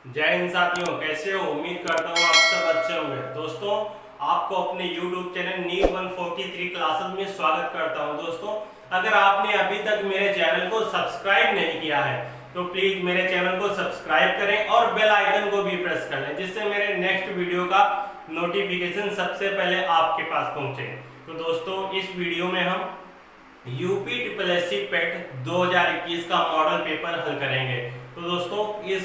जय हिंद साथियों, कैसे हो? उम्मीद करता हूँ आप सब अच्छे होंगे। दोस्तों, आपको अपने YouTube चैनल नीट 143 क्लासेस में स्वागत करता हूँ। दोस्तों, अगर आपने अभी तक मेरे चैनल को सब्सक्राइब नहीं किया है तो प्लीज मेरे चैनल को सब्सक्राइब करें और बेल आइकन को भी प्रेस कर लें, जिससे मेरे नेक्स्ट वीडियो का नोटिफिकेशन सबसे पहले आपके पास पहुंचे। तो दोस्तों, इस वीडियो में हम यूपी SSC पेट 2021 का मॉडल पेपर हल करेंगे। तो दोस्तों, हम इस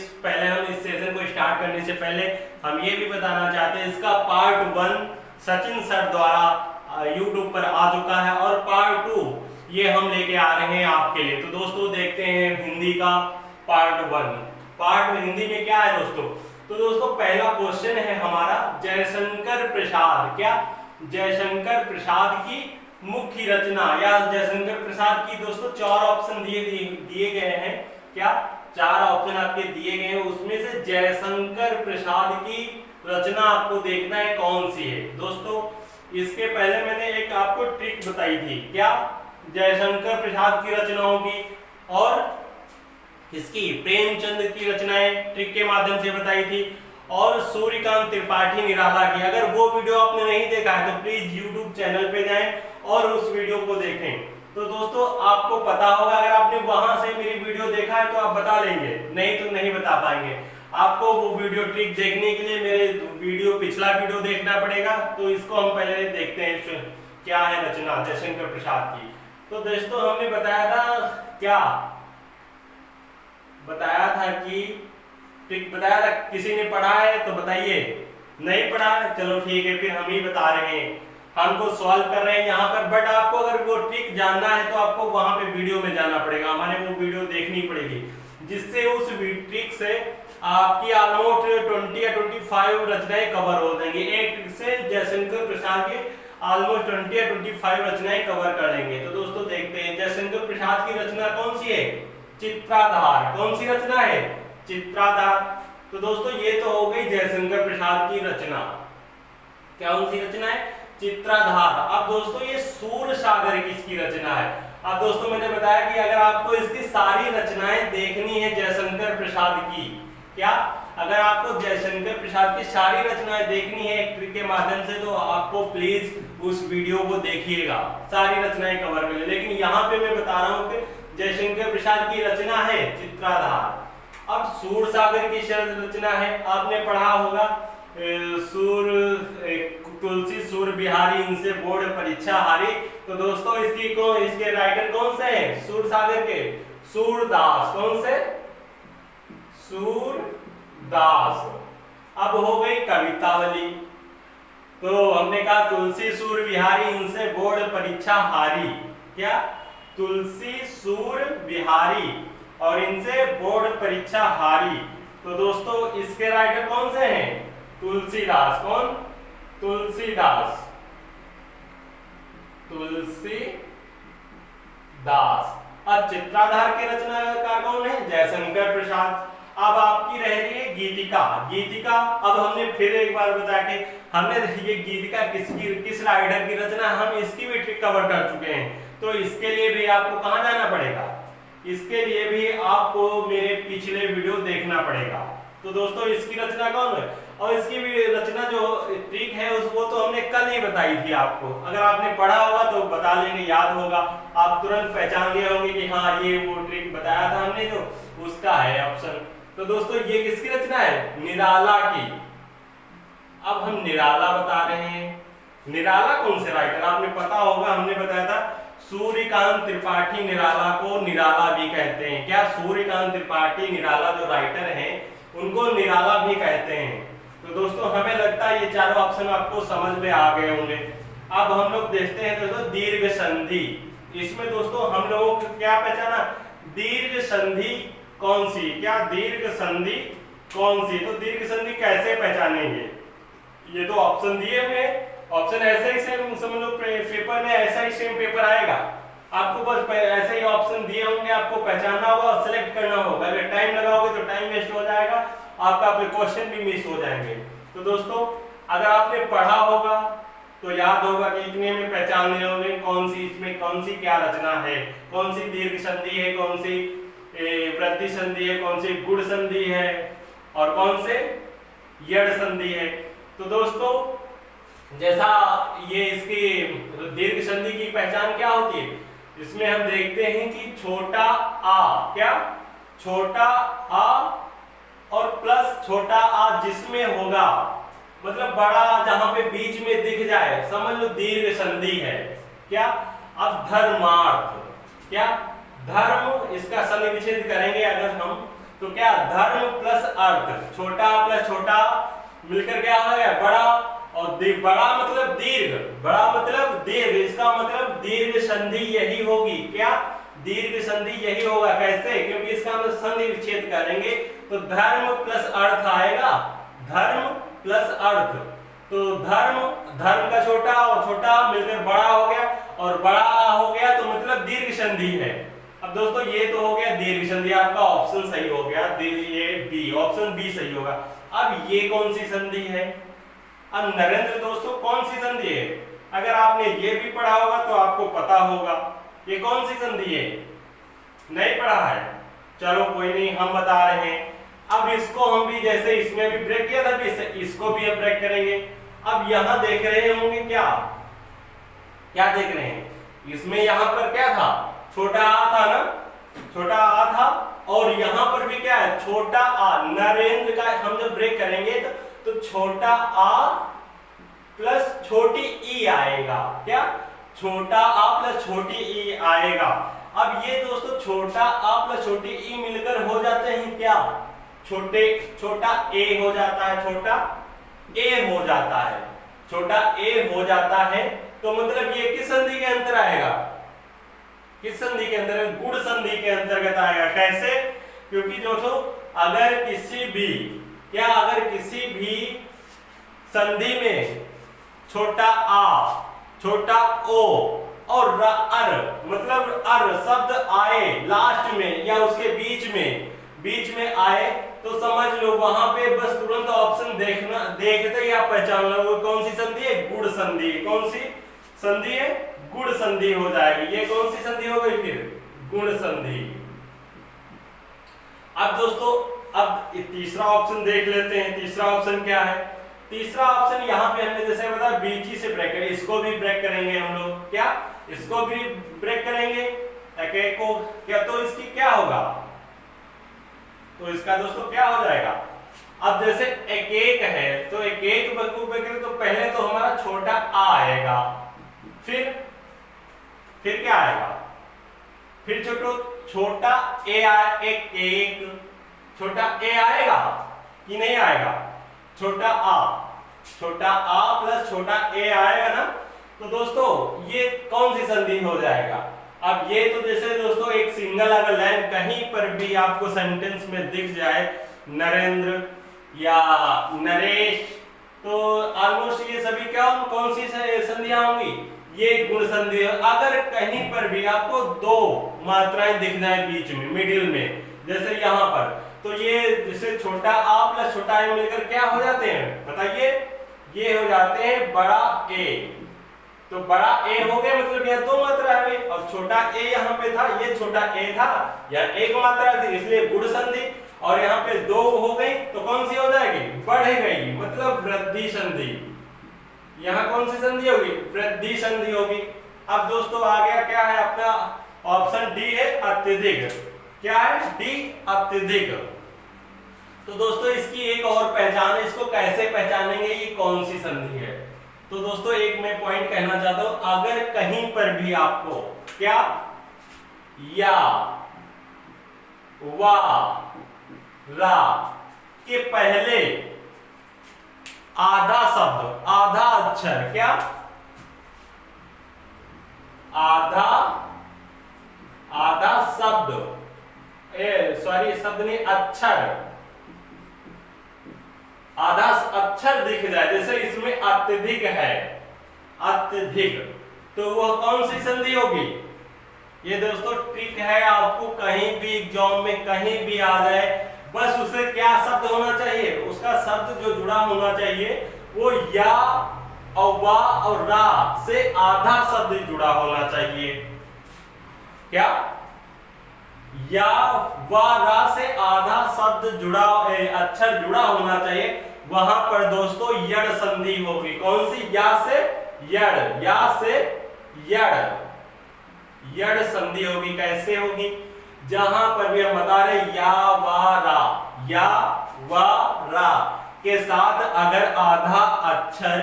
सेशन को स्टार्ट करने से पहले हम ये भी बताना चाहते हैं, इसका पार्ट 1 सचिन सर द्वारा यूट्यूब पर आ चुका है और पार्ट 2 ये हम लेके आ रहे हैं आपके लिए। तो दोस्तों, देखते हैं हिंदी का पार्ट 1। पार्ट हिंदी में क्या है दोस्तों? तो दोस्तों, पहला क्वेश्चन है हमारा जयशंकर प्रसाद। क्या? जयशंकर प्रसाद की मुख्य रचना, या जयशंकर प्रसाद की दोस्तों 4 ऑप्शन दिए गए हैं। क्या? 4 ऑप्शन आपके दिए गए हैं, उसमें से जयशंकर प्रसाद की रचना आपको देखना है कौन सी है। दोस्तों, इसके पहले मैंने एक आपको ट्रिक बताई थी। क्या? जयशंकर प्रसाद की रचनाओं की और किसकी? प्रेमचंद की रचनाएं ट्रिक के माध्यम से बताई थी, और सूर्यकांत त्रिपाठी निराला की। अगर वो वीडियो आपने नहीं देखा है तो प्लीज यूट्यूब चैनल पे जाएं और उस वीडियो को देखें। तो दोस्तों, आपको पता होगा, अगर आपने वहां से मेरी वीडियो देखा है तो आप बता लेंगे, नहीं तो नहीं बता पाएंगे। आपको वो वीडियो ट्रिक देखने के लिए मेरे पिछला वीडियो देखना पड़ेगा। तो इसको हम पहले देखते हैं, क्या है रचना जयशंकर प्रसाद की। तो दोस्तों, हमने बताया था, क्या बताया था कि ट्रिक बताया था, किसी ने पढ़ा है तो बताइए। नहीं पढ़ा है, चलो ठीक है, फिर हम ही बता रहे हैं, हमको सॉल्व कर रहे हैं यहाँ पर। बट आपको अगर वो ट्रिक जानना है तो आपको वहां पे वीडियो में जाना पड़ेगा, हमारे वो वीडियो देखनी पड़ेगी, जिससे उस ट्रिक से आपकी ऑलमोस्ट 20 या 25 रचनाएं कवर हो जाएंगी। एक ट्रिक से जयशंकर प्रसाद के ऑलमोस्ट 20 या 25 रचनाएं कवर कर लेंगे। तो दोस्तों, देखते हैं जयशंकर प्रसाद की रचना कौन सी है? चित्राधार। कौन सी रचना है? चित्राधार। तो दोस्तों, ये तो हो गई जयशंकर प्रसाद की रचना। क्या कौन सी रचना है? चित्राधार। अब दोस्तों, ये सूरसागर किसकी रचना है? अब दोस्तों, मैंने बताया कि अगर आपको इसकी सारी रचनाएं देखनी है जयशंकर प्रसाद की, क्या? अगर आपको जयशंकर प्रसाद की सारी रचनाएं देखनी है एक ट्रिक के माध्यम से, तो आपको प्लीज उस वीडियो को देखिएगा, सारी रचनाएं कवर कर ले। लेकिन यहाँ पे मैं बता रहा हूँ कि जयशंकर प्रसाद की रचना है चित्राधार। अब सूरसागर की रचना है, आपने पढ़ा होगा, तुलसी सूर बिहारी इनसे बोर्ड परीक्षा हारी। तो दोस्तों, इसके राइटर कौन से हैं? सूरसागर के सूरदास। कौन से? सूरदास। अब हो गई कवितावली। तो हमने कहा तुलसी सूर बिहारी इनसे बोर्ड परीक्षा हारी। क्या? तुलसी सूर बिहारी और इनसे बोर्ड परीक्षा हारी। तो दोस्तों, इसके राइटर कौन से हैं? तुलसीदास। कौन? तुलसीदास। तुलसीदास। अब चित्राधार के रचनाकार कौन है? जयशंकर प्रसाद। अब आपकी रह रही है गीतिका। गीतिका, अब हमने फिर एक बार बता के, हमने ये गीतिका किस राइटर की रचना, हम इसकी भी ट्रिक कवर कर चुके हैं। तो इसके लिए भी आपको कहां जाना पड़ेगा? इसके लिए भी आपको मेरे पिछले वीडियो देखना पड़ेगा। तो दोस्तों, इसकी रचना कौन है? और इसकी भी रचना जो ट्रिक है वो तो हमने कल ही बताई थी आपको। अगर आपने पढ़ा होगा तो बता लेंगे, याद होगा, आप तुरंत पहचान लिए होंगे कि हाँ, ये वो ट्रिक बताया था हमने, जो उसका है ऑप्शन। तो दोस्तों, ये किसकी रचना है? निराला की। अब हम निराला बता रहे हैं। निराला कौन से राइटर? आपने पता होगा, हमने बताया था सूर्यकांत त्रिपाठी निराला को निराला भी कहते हैं। क्या? सूर्यकांत त्रिपाठी निराला जो राइटर हैं उनको निराला भी कहते हैं। तो दोस्तों, हमें लगता है ये चारों ऑप्शन आपको समझ में आ गए होंगे। अब हम लोग देखते हैं दोस्तों दीर्घ संधि। इसमें दोस्तों हम लोगों को क्या पहचाना? दीर्घ संधि कौन सी? क्या? दीर्घ संधि कौन सी? तो दीर्घ संधि कैसे पहचानेंगे? ये तो ऑप्शन दिए हुए, ऑप्शन ऐसे ही सेम समझ लो, पेपर में ऐसा ही सेम पेपर आएगा, आपको बस ऐसे ही ऑप्शन दिए होंगे, आपको पहचानना होगा और सिलेक्ट करना होगा। अगर टाइम लगाओगे तो टाइम वेस्ट हो जाएगा, आपका क्वेश्चन भी मिस हो जाएंगे। तो दोस्तों, अगर आपने पढ़ा होगा तो याद होगा कि इतने में पहचान लिए होंगे कौन सी, इसमें कौन सी क्या रचना है, कौन सी दीर्घ संधि है, कौन सी वृद्धि संधि है, कौन सी गुण संधि है, और कौन से यड़ संधि है। तो दोस्तों जैसा ये इसकी दीर्घ संधि की पहचान क्या होती है, इसमें हम देखते हैं कि छोटा आ, क्या छोटा आ और प्लस छोटा आ जिसमें होगा, मतलब बड़ा जहां पे बीच में दिख जाए, समझ लो दीर्घ संधि है। क्या, अब धर्मार्थ, क्या धर्म, इसका संधि विच्छेद करेंगे अगर हम, तो क्या धर्म प्लस अर्थ, छोटा प्लस छोटा मिलकर क्या हो गया बड़ा, और बड़ा मतलब दीर्घ, बड़ा मतलब दीर्घ, इसका मतलब दीर्घ संधि यही होगी। क्या, दीर्घ संधि यही होगा। कैसे, क्योंकि इसका हम संधि विच्छेद करेंगे तो धर्म प्लस अर्थ आएगा, धर्म प्लस अर्थ, तो धर्म, धर्म का छोटा और छोटा मिलकर बड़ा हो गया, और बड़ा हो गया तो मतलब दीर्घ संधि है। अब दोस्तों ये तो हो गया दीर्घ संधि, आपका ऑप्शन सही हो गया, ये बी, ऑप्शन बी सही होगा। अब ये कौन सी संधि है, अब नरेंद्र दोस्तों कौन सी संधि है, अगर आपने ये भी पढ़ा होगा तो आपको पता होगा ये कौन सी संधि है, नहीं पढ़ा है, चलो कोई नहीं, हम बता रहे हैं। अब इसको हम भी जैसे इसमें भी ब्रेक किया था, इसको भी अब ब्रेक करेंगे। अब यहां देख रहे होंगे क्या, क्या देख रहे हैं, इसमें यहां पर क्या था, छोटा आ था ना, छोटा आ था, और यहां पर भी क्या है, छोटा आ। नरेंद्र का हम जब ब्रेक करेंगे तो छोटा आ प्लस छोटी ई आएगा, क्या, छोटा आ प्लस छोटी ई आएगा। अब ये दोस्तों छोटा आ प्लस छोटी ई मिलकर हो जाते हैं क्या, छोटा ए हो जाता है, छोटा ए हो जाता है, छोटा ए हो जाता है। तो मतलब ये किस संधि के अंतर आएगा, किस संधि के अंदर, गुण संधि के अंतर्गत आएगा। कैसे, क्योंकि दोस्तों अगर किसी भी, क्या, अगर किसी भी संधि में छोटा आ, छोटा ओ और अर, मतलब अर शब्द आए लास्ट में या उसके बीच में आए, तो समझ लो वहां पे बस तुरंत ऑप्शन देखना, देखते ही आप पहचान लो वो कौन सी संधि है, गुण संधि। कौन सी संधि है, गुण संधि हो जाएगी। ये कौन सी संधि हो गई फिर, गुण संधि। अब दोस्तों अब तीसरा ऑप्शन देख लेते हैं, तीसरा ऑप्शन क्या है। तीसरा ऑप्शन यहाँ पे हमने जैसे बताया बीची से ब्रेक करें, इसको भी ब्रेक करेंगे हम लोग, क्या, इसको भी ब्रेक करेंगे, एक को क्या, तो इसकी क्या होगा, तो इसका दोस्तों क्या हो जाएगा। अब जैसे एक है तो एक को ब्रेक करें तो पहले तो हमारा छोटा आ आएगा, फिर क्या आएगा, फिर छोटा ए एक छोटा ए आएगा कि नहीं आएगा, छोटा आ प्लस छोटा ए आएगा ना। तो दोस्तों ये कौन सी संधि हो जाएगा। अब ये तो जैसे दोस्तों एक सिंगल अगर लाइन कहीं पर भी आपको सेंटेंस में दिख जाए, नरेंद्र या नरेश, तो ऑलमोस्ट ये सभी क्या, कौन सी संधियां होंगी, ये गुण संधि। अगर कहीं पर भी आपको दो मात्राएं दिख जाए बीच में, मिडिल में, जैसे यहाँ पर, तो ये जैसे छोटा आ प्लस छोटा ए मिलकर क्या हो जाते हैं बताइए, ये हो जाते हैं बड़ा ए। तो बड़ा ए हो गया, मतलब यह दो मात्रा है, और छोटा ए यहाँ पे था, ये छोटा ए था, यह एक मात्रा थी, इसलिए गुण संधि, और यहाँ पे दो हो गई तो कौन सी हो जाएगी, बढ़ गई, मतलब वृद्धि संधि। यहाँ कौन सी संधि होगी, वृद्धि संधि होगी। अब दोस्तों आ गया क्या है अपना ऑप्शन डी है अत्यधिक, क्या है, डी अत्यधिक। तो दोस्तों इसकी एक और पहचान है, इसको कैसे पहचानेंगे, ये कौन सी संधि है। तो दोस्तों एक मैं पॉइंट कहना चाहता हूं, अगर कहीं पर भी आपको क्या, या, वा, रा के पहले आधा शब्द, आधा अक्षर, क्या, आधा शब्द, सॉरी शब्द नहीं, अक्षर, आधा अक्षर दिख जाए, जैसे इसमें अत्यधिक है, अत्यधिक, तो वह कौन सी संधि होगी। ये दोस्तों ट्रिक है, आपको कहीं भी एग्जाम में कहीं भी आ जाए, बस उसे क्या शब्द होना चाहिए, उसका शब्द जो जुड़ा होना चाहिए वो या और वा और रा से आधा शब्द जुड़ा होना चाहिए। क्या, या व रा से आधा शब्द जुड़ा अक्षर जुड़ा होना चाहिए, वहां पर दोस्तों यड़ संधि होगी। कौन सी? या से यड़, या से यड़, यड़ संधि होगी। कैसे होगी? जहां पर भी हम बता रहे या व रा, या व रा के साथ अगर आधा अक्षर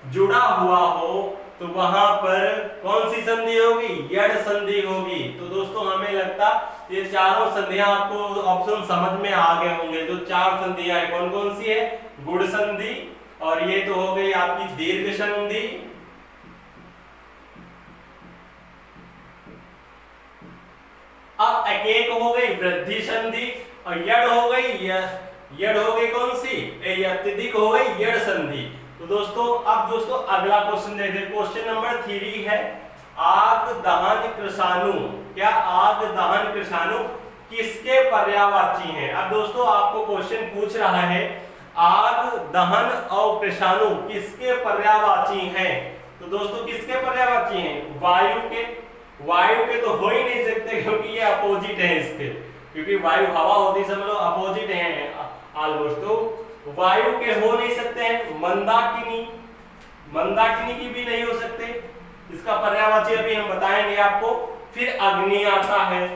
जुड़ा हुआ हो तो वहां पर कौन सी संधि होगी? यड़ संधि होगी। तो दोस्तों हमें लगता ये चारों संधियां आपको ऑप्शन समझ में आ गए होंगे। जो चार संधियां है कौन कौन सी है? गुण संधि, और ये तो हो गई आपकी दीर्घ संधि, अब एक हो गई वृद्धि संधि, और यड़ हो गई, यड़ हो गई कौन सी? अत्यधिक हो गई यड़ संधि। तो दोस्तों अब दोस्तों अगला क्वेश्चन देखते हैं। क्वेश्चन नंबर 3 है आग दहन कृषाणु। क्या आग दहन कृषाणु किसके पर्यायवाची हैं? अब दोस्तों आपको क्वेश्चन पूछ रहा है आग दहन और कृषाणु किसके पर्यायवाची हैं? तो दोस्तों किसके पर्यायवाची हैं? वायु के। वायु के तो हो ही नहीं सकते क्योंकि ये अपोजिट है इसके, क्योंकि वायु हवा होती सब लोग अपोजिट है ऑलमोस्ट। तो वायु के हो नहीं सकते हैं। मंदाकिनी, मंदाकिनी की भी नहीं हो सकते, इसका पर्यायवाची अभी हम बताएंगे आपको। फिर अग्नि आता है,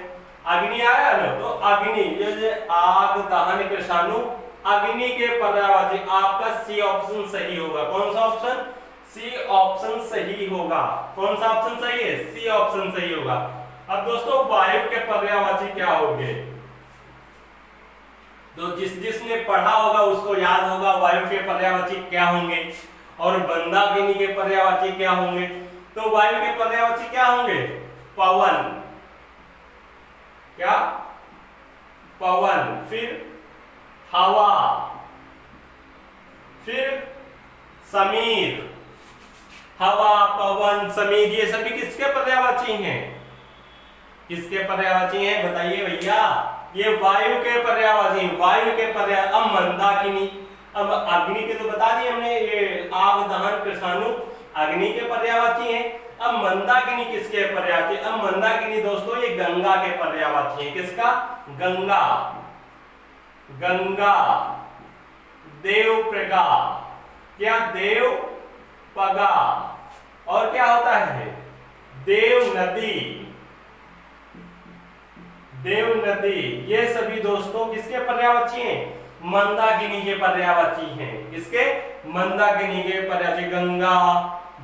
अग्नि आया ना, तो अग्नि ये आग दहन कृषाणु अग्नि के पर्यायवाची आपका सी ऑप्शन सही होगा। कौन सा ऑप्शन? सी ऑप्शन सही होगा। कौन सा ऑप्शन सही है? सी ऑप्शन सही होगा। अब दोस्तों वायु के पर्यायवाची क्या होंगे? तो जिसने पढ़ा होगा उसको याद होगा वायु के पर्यायवाची क्या होंगे, और मंदाकिनी के पर्यायवाची क्या होंगे। तो वायु के पर्यायवाची क्या होंगे? पवन, क्या? पवन, फिर हवा, फिर समीर। हवा, पवन, समीर ये सभी किसके पर्यायवाची हैं? किसके पर्यायवाची हैं बताइए भैया? ये वायु के पर्यायवाची, वायु के पर्याय। अब मंदाकिनी, अब अग्नि के तो बता दिए हमने, ये आग दहन कृषाणु अग्नि के पर्यायवाची हैं। अब मंदाकिनी किसके पर्यायवाची? अब मंदाकिनी दोस्तों ये गंगा के पर्यायवाची हैं। किसका? गंगा, गंगा, देवप्रगा, क्या? देव पगा, और क्या होता है? देव नदी, देव नदी। ये सभी दोस्तों किसके पर्यायवाची हैं? मंदाकिनी के पर्यायवाची हैं। किसके? मंदाकिनी के पर्यायवाची। गंगा,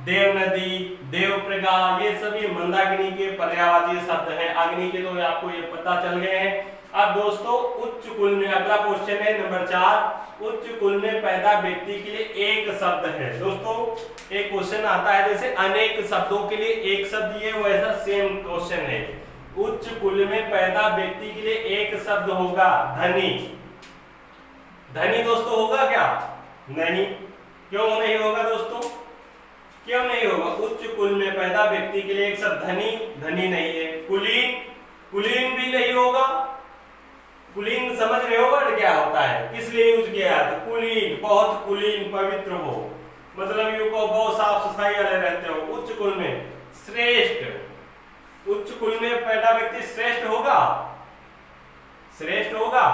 देव नदी, देवप्रगा ये सभी मंदाकिनी के पर्यायवाची शब्द हैं। अग्नि के तो आपको ये पता चल गए हैं। अब दोस्तों उच्च कुल में अगला क्वेश्चन है नंबर 4। उच्च कुल में पैदा व्यक्ति के लिए एक शब्द है। दोस्तों एक क्वेश्चन आता है जैसे अनेक शब्दों के लिए एक शब्द, ये वैसा सेम क्वेश्चन है। उच्च कुल में पैदा व्यक्ति के लिए एक शब्द होगा धनी। धनी दोस्तों होगा क्या? नहीं। क्यों नहीं होगा दोस्तों? क्यों नहीं होगा? उच्च कुल में पैदा व्यक्ति के लिए एक शब्द धनी, धनी नहीं है। कुलीन, कुलीन भी नहीं होगा। कुलीन समझ रहे हो वर्ड क्या होता है, किस लिए यूज किया जाता है? कुलीन, बहुत कुलीन, पवित्र हो, मतलब यू को बहुत साफ सफाई वाले रहते हो। उच्च कुल में श्रेष्ठ, उच्च कुल में पैदा व्यक्ति श्रेष्ठ होगा, श्रेष्ठ होगा।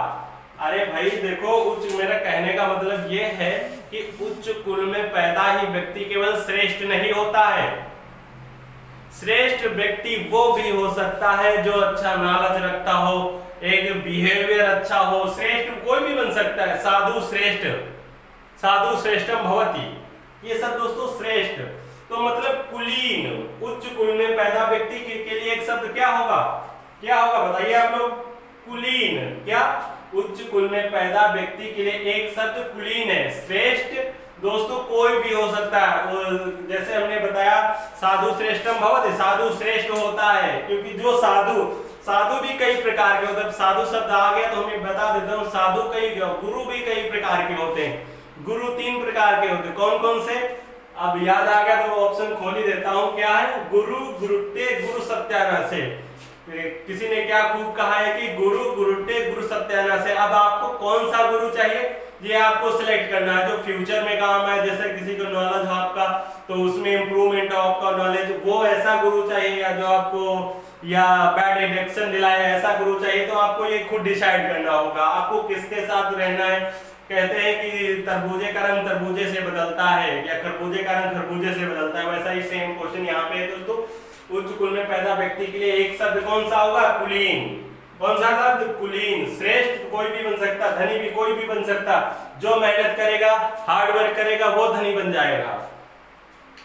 अरे भाई देखो, उच्च मेरा कहने का मतलब ये है कि उच्च कुल में पैदा ही व्यक्ति केवल श्रेष्ठ नहीं होता है। श्रेष्ठ व्यक्ति वो भी हो सकता है जो अच्छा नॉलेज रखता हो, एक बिहेवियर अच्छा हो। श्रेष्ठ कोई भी बन सकता है। साधु श्रेष्ठ, साधु श्रेष्ठम भवति, ये सब दोस्तों श्रेष्ठ। तो मतलब कुलीन, उच्च कुल में पैदा व्यक्ति के लिए एक शब्द क्या होगा? क्या होगा बताइए आप लोग? कुलीन। क्या? उच्च कुल में पैदा व्यक्ति के लिए एक शब्द कुलीन है। श्रेष्ठ दोस्तों कोई भी हो सकता है, जैसे हमने बताया साधु श्रेष्ठम भवति, साधु श्रेष्ठ होता है, क्योंकि जो साधु, साधु भी कई प्रकार के होते हैं। साधु शब्द आ गया तो हमें बता देता हूँ, साधु कई, गुरु भी कई प्रकार के होते हैं। गुरु 3 प्रकार के होते हैं। कौन कौन से? अब याद आ गया तो ऑप्शन खोल ही देता हूँ। क्या है? गुरु, गुरुट्टे, गुरु सत्यानाशे। किसी ने क्या खूब कहा है कि गुरु, गुरुट्टे, गुरु सत्यानाशे। अब आपको कौन सा गुरु चाहिए ये आपको सिलेक्ट करना है, जो फ्यूचर में काम है। जैसे किसी को नॉलेज हो आपका तो उसमें इंप्रूवमेंट हो आपका नॉलेज, वो ऐसा गुरु चाहिए, या जो आपको या बैड एडिक्शन दिलाए, ऐसा गुरु चाहिए तो आपको ये खुद डिसाइड करना होगा आपको किसके साथ रहना है। कहते हैं कि तरबूजे का रंग तरबूजे से बदलता है या खरबूजे का रंग खरबूजे से बदलता है, वैसा ही सेम क्वेश्चन यहाँ पे है दोस्तों। उच्च कुल में पैदा व्यक्ति के लिए एक शब्द कौन सा होगा? कुलीन। कौन सा शब्द? कुलीन। श्रेष्ठ कोई भी बन सकता, धनी भी कोई भी बन सकता, जो मेहनत करेगा, हार्ड वर्क करेगा, वो धनी बन जाएगा।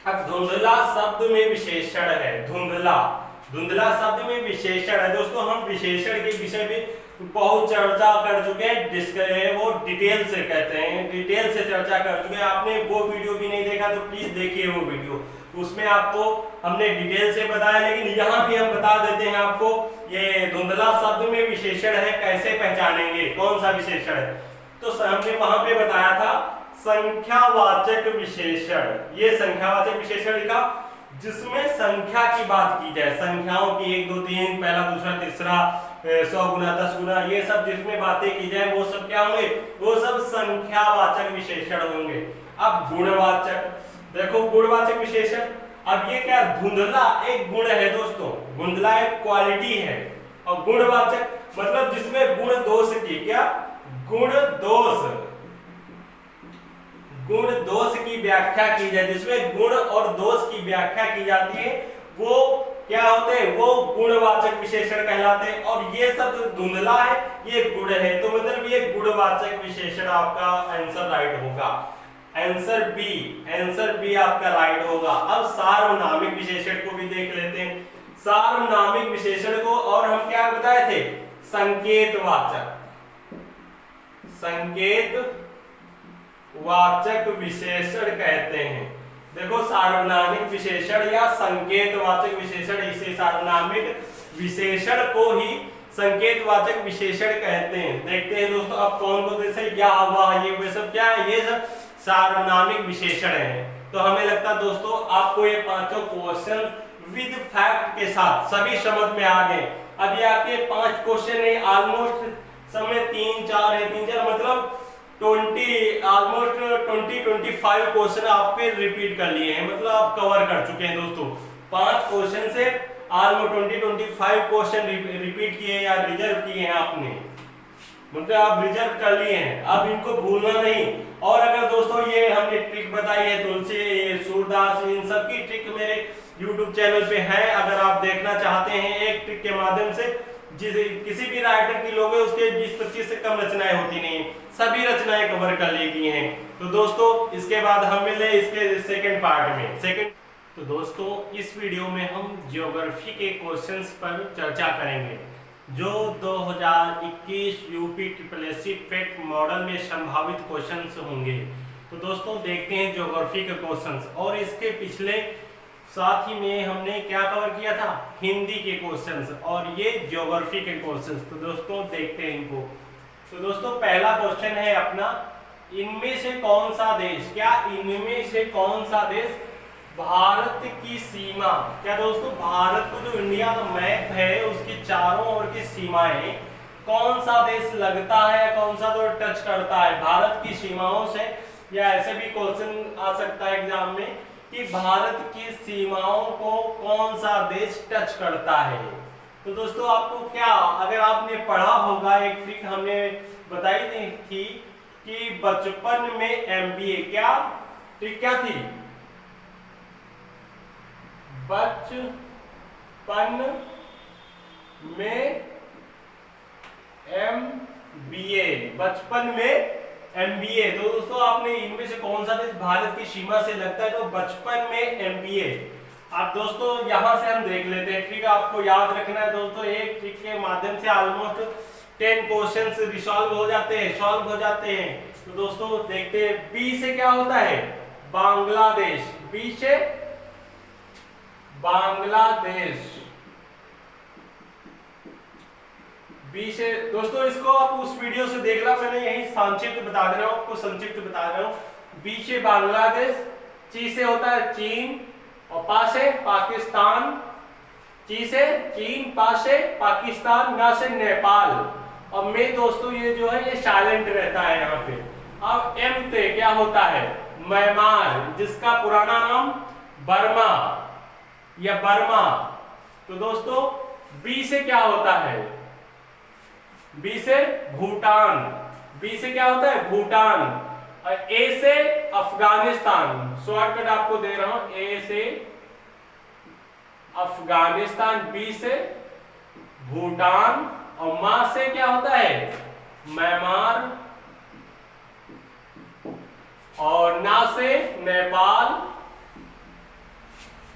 अब धुंधला शब्द में विशेषण है। धुंधला, धुंधला शब्द में विशेषण है दोस्तों। हम विशेषण के विषय में बहुत चर्चा कर चुके हैं, वो डिटेल से कहते हैं, डिटेल से चर्चा कर चुके हैं। आपने वो वीडियो भी नहीं देखा तो प्लीज देखिए वो वीडियो, उसमें आपको हमने डिटेल से बताया। लेकिन यहाँ भी हम बता देते हैं आपको, ये धुंधला शब्द में विशेषण है, कैसे पहचानेंगे कौन सा विशेषण है। तो हमने वहां पे बताया था संख्यावाचक विशेषण। ये संख्यावाचक विशेषण लिखा जिसमें संख्या की बात की जाए, संख्याओं की 1 2 3 पहला दूसरा तीसरा 100 गुना 10 गुना, ये सब जिसमें बातें की जाए वो सब क्या होंगे? वो सब संख्यावाचक विशेषण होंगे। अब गुणवाचक, देखो गुणवाचक विशेषण, अब ये क्या? धुंधला एक गुण है दोस्तों, धुंधला एक क्वालिटी है, और गुणवाचक मतलब जिसमें गुण दोष की, क्या गुण दोष, गुण दोष की व्याख्या की जाए, जिसमें गुण और दोष की व्याख्या की जाती है, वो क्या होते हैं? वो गुणवाचक विशेषण कहलाते हैं। और ये सब जो धुंधला है ये गुण है, तो मतलब ये गुणवाचक विशेषण आपका आंसर राइट होगा। आंसर बी आपका राइट होगा। अब सार्वनामिक विशेषण को भी देख लेते हैं। सार्वनामिक विशेषण को और हम क्या बताए थे? संकेतवाचक, संकेत वाचक विशेषण कहते हैं। देखो सार्वनामिक विशेषण या संकेतवाचक विशेषण, इसे सार्वनामिक विशेषण को ही संकेतवाचक विशेषण कहते हैं। देखते हैं दोस्तों अब कौन कौन से या वह ये वे सब क्या है? ये सब सार्वनामिक विशेषण है। तो हमें लगता है दोस्तों आपको ये पांचों क्वेश्चन विद फैक्ट के साथ सभी समझ में आ गए। अभी आपके 5 क्वेश्चन है, ऑलमोस्ट समय 3-4 है, 3-4 मतलब 25 क्वेश्चन आपके रिपीट कर लिए हैं, मतलब आप कवर कर चुके हैं दोस्तों। 5 क्वेश्चन से ऑलमोस्ट 25 क्वेश्चन रिपीट किए या रिजर्व किए हैं आपने, मतलब आप रिजर्व कर लिए हैं, अब इनको भूलना नहीं। और अगर दोस्तों ये हमने ट्रिक बताई है तुलसी सूरदास, इन सब की ट्रिक मेरे YouTube चैनल पे है, अगर आप देखना चाहते हैं एक ट्रिक के माध्यम से, किसी भी राइटर की लोगे उसके 20-25 से कम रचनाएं होती नहीं, सभी रचनाएं कवर कर ली गई हैं। तो दोस्तों इसके बाद हम मिले इसके सेकंड पार्ट में। तो दोस्तों इस वीडियो में हम ज्योग्राफी के क्वेश्चंस पर चर्चा करेंगे, जो 2021 यूपी SSSC टेट मॉडल में संभावित क्वेश्चंस होंगे। तो दोस्तों देखते हैं ज्योग्राफी के क्वेश्चंस, और इसके पिछले साथ ही में हमने क्या कवर किया था? हिंदी के क्वेश्चंस, और ये ज्योग्राफी के क्वेश्चंस। तो दोस्तों देखते हैं इनको। तो दोस्तों पहला क्वेश्चन है अपना, इनमें से कौन सा देश, क्या इनमें से कौन सा देश भारत की सीमा, क्या दोस्तों भारत को जो इंडिया का मैप है उसकी चारों ओर की सीमाएं कौन सा देश लगता है, कौन सा तो टच करता है भारत की सीमाओं से, या ऐसे भी क्वेश्चन आ सकता है एग्जाम में कि भारत की सीमाओं को कौन सा देश टच करता है। तो दोस्तों आपको क्या, अगर आपने पढ़ा होगा, एक ट्रिक हमने बताई थी कि बचपन में MBA, क्या ट्रिक क्या थी? बचपन में MBA, बचपन में MBA। तो दोस्तों आपने इनमें से कौन सा देश भारत की सीमा से लगता है? तो बचपन में MBA। आप दोस्तों यहां से हम देख लेते हैं, ट्रिक आपको याद रखना है दोस्तों। एक ट्रिक के माध्यम से ऑलमोस्ट 10 क्वेश्चंस रिसॉल्व हो जाते हैं, सॉल्व हो जाते हैं। तो दोस्तों देखते हैं बी से क्या होता है? बांग्लादेश, बी से बांग्लादेश, बी से दोस्तों इसको आप उस वीडियो से देख लो, मैंने यही संक्षिप्त बता दे रहा हूं आपको, संक्षिप्त बता रहा हूं। बी से बांग्लादेश, ची से होता है चीन, और पा से पाकिस्तान, ची से चीन, पा से पाकिस्तान, ना से नेपाल, और में दोस्तों ये जो है ये साइलेंट रहता है यहाँ पे। अब एम पे क्या होता है? म्यांमार, जिसका पुराना नाम बर्मा या बर्मा। तो दोस्तों बी से क्या होता है? बी से भूटान, बी से क्या होता है? भूटान। और ए से अफगानिस्तान, शॉर्टकट आपको दे रहा हूं, ए से अफगानिस्तान, बी से भूटान, और मा से क्या होता है? म्यांमार, और ना से नेपाल,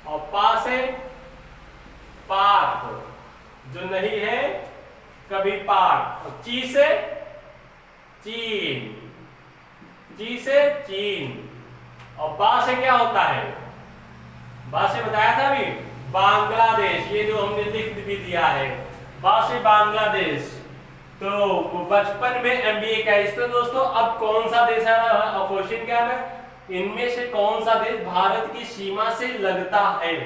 और पा से पाक, जो नहीं है कभी पाक, और ची से चीन, ची से चीन, और बा से क्या होता है? बा से बताया था अभी, बांग्लादेश, ये जो हमने लिख भी दिया है, बा से बांग्लादेश। तो बचपन में एमबीए का इस तो दोस्तों अब कौन सा देश है, क्वेश्चन क्या है, इनमें से कौन सा देश भारत की सीमा से लगता है,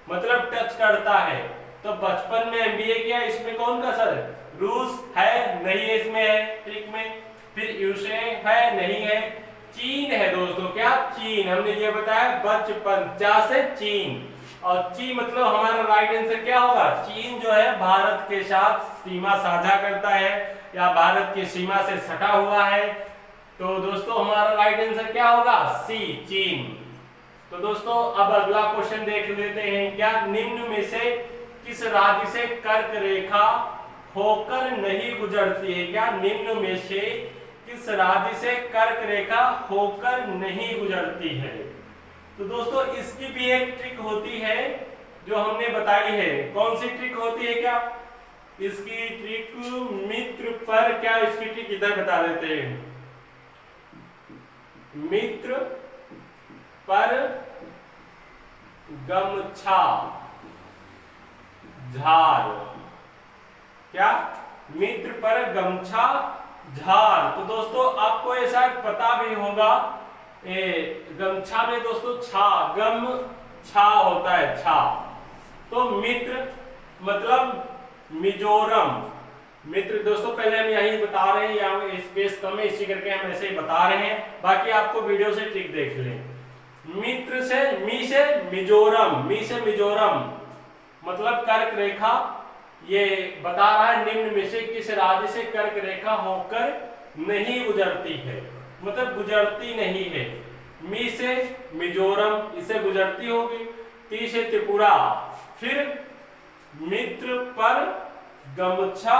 मतलब टच करता है। तो बचपन में एमबीए किया, इसमें कौन का सर? रूस है, नहीं है, इसमें है ट्रिक में। फिर यूक्रेन है, नहीं है। चीन है दोस्तों, क्या? चीन, हमने ये बताया बचपन, चा से चीन, और ची मतलब हमारा राइट आंसर क्या होगा? चीन जो है भारत के साथ सीमा साझा करता है या भारत की सीमा से सटा हुआ है। तो दोस्तों हमारा राइट आंसर क्या होगा? सी, चीन। तो दोस्तों अब अगला क्वेश्चन देख लेते हैं, क्या निम्न में से किस राज्य से कर्क रेखा होकर नहीं गुजरती है? क्या निम्न में से किस राज्य से कर्क रेखा होकर नहीं गुजरती है? तो दोस्तों इसकी भी एक ट्रिक होती है जो हमने बताई है। कौन सी ट्रिक होती है? क्या इसकी ट्रिक? मित्र पर, क्या इसकी ट्रिक इधर बता देते हैं, मित्र पर गमछा झार, क्या? मित्र पर गमछा झार। तो दोस्तों आपको ऐसा पता भी होगा, गमछा में दोस्तों छा, गम छा होता है, छा। तो मित्र मतलब मिजोरम, मित्र दोस्तों पहले हम यही बता रहे हैं, यहाँ स्पेस कम है इसी करके हम ऐसे ही बता रहे हैं, बाकी आपको वीडियो से ट्रिक देख लें। मित्र से, मी से मिजोरम, मी से मिजोरम मतलब कर्क रेखा, ये बता रहा है निम्न में से किस राज्य से कर्क रेखा होकर नहीं गुजरती है, मतलब गुजरती नहीं है। मी से मिजोरम, इसे गुजरती होगी। ती से त्रिपुरा, फिर मित्र पर गमछा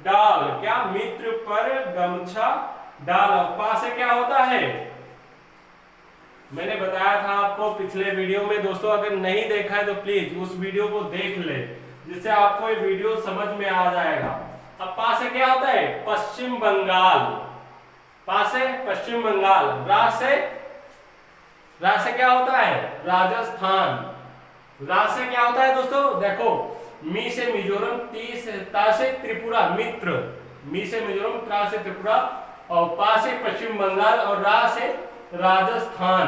डाल, क्या? मित्र पर गमछा डाल। पा से क्या होता है? मैंने बताया था आपको पिछले वीडियो में दोस्तों, अगर नहीं देखा है तो प्लीज उस वीडियो को देख ले, जिससे आपको ये वीडियो समझ में आ जाएगा। अब पा से क्या होता है? पश्चिम बंगाल, पा से पश्चिम बंगाल। रा से क्या होता है? राजस्थान। रा से क्या होता है दोस्तों? देखो, मी से मिजोरम, ती से ता से त्रिपुरा, मित्र, मी से मिजोरम, ता से त्रिपुरा, और पा से पश्चिम बंगाल, और रा से राजस्थान।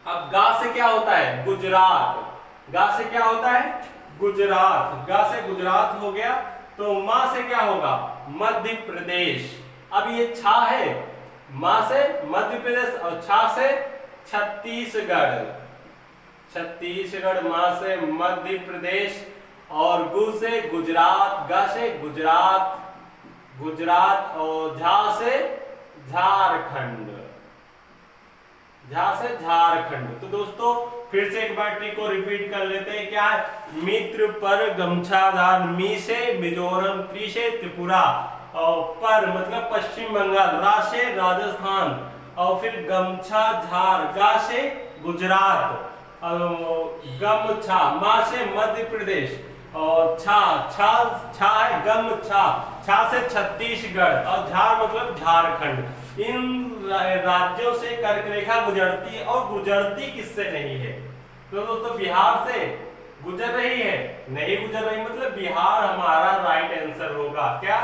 अब गा से क्या होता है? गुजरात। गा से क्या होता है? गुजरात। गा से गुजरात हो गया। तो मा से क्या होगा? मध्य प्रदेश। अब ये छा है, मा से मध्य प्रदेश, और छा से छत्तीसगढ़, छत्तीसगढ़, मा से मध्य प्रदेश, और गु से गुजरात, गा से गुजरात, गुजरात, और झा से झारखंड, झा से झारखंड। तो दोस्तों फिर से एक बार ट्रिक को रिपीट कर लेते हैं, क्या है? मित्र पर गमछादार, मी से मिजोरम, त्रि से त्रिपुरा, और पर मतलब पश्चिम बंगाल, रा से राजस्थान, और फिर गमछा झार, गा से गुजरात, गमछा, मा से मध्य प्रदेश, और छा है गमछा, छा से छत्तीसगढ़, और झार मतलब झारखंड। इन राज्यों से कर्क रेखा गुजरती है, और गुजरती किससे नहीं है? तो दोस्तों बिहार से गुजर रही है? नहीं गुजर रही, मतलब बिहार हमारा राइट आंसर होगा। क्या?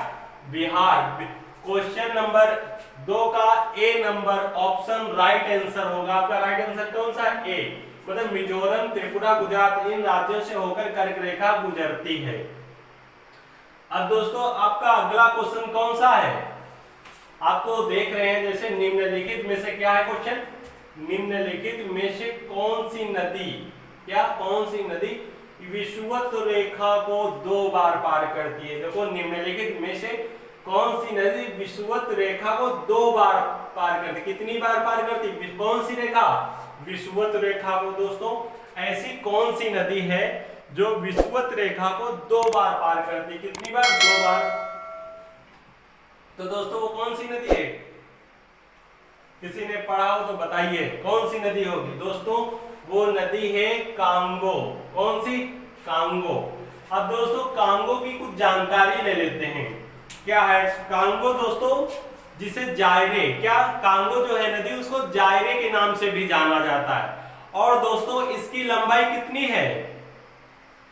बिहार। क्वेश्चन नंबर 2 का ए नंबर ऑप्शन राइट आंसर होगा। आपका राइट आंसर कौन सा? ए, मतलब मिजोरम, त्रिपुरा, गुजरात, इन राज्यों से होकर कर्क रेखा गुजरती है। अब दोस्तों आपका अगला क्वेश्चन कौन सा है? आपको देख रहे हैं जैसे निम्नलिखित में से क्या है क्वेश्चन? निम्नलिखित में से कौन सी नदी, क्या कौन सी नदी विषुवत रेखा को 2 बार पार करती है? देखो निम्नलिखित में से कौन सी नदी विषुवत रेखा को 2 बार पार करती? कितनी बार पार करती? कौन सी रेखा? विषुवत रेखा को। दोस्तों ऐसी कौन सी नदी है जो विषुवत रेखा को 2 बार पार करती? कितनी बार? 2 बार। तो दोस्तों वो कौन सी नदी है? किसी ने पढ़ा हो तो बताइए कौन सी नदी होगी? दोस्तों वो नदी है कांगो। कौन सी? कांगो। अब दोस्तों कांगो की कुछ जानकारी ले लेते हैं। क्या है कांगो? दोस्तों जिसे जायरे, क्या कांगो जो है नदी उसको जायरे के नाम से भी जाना जाता है। और दोस्तों इसकी लंबाई कितनी है?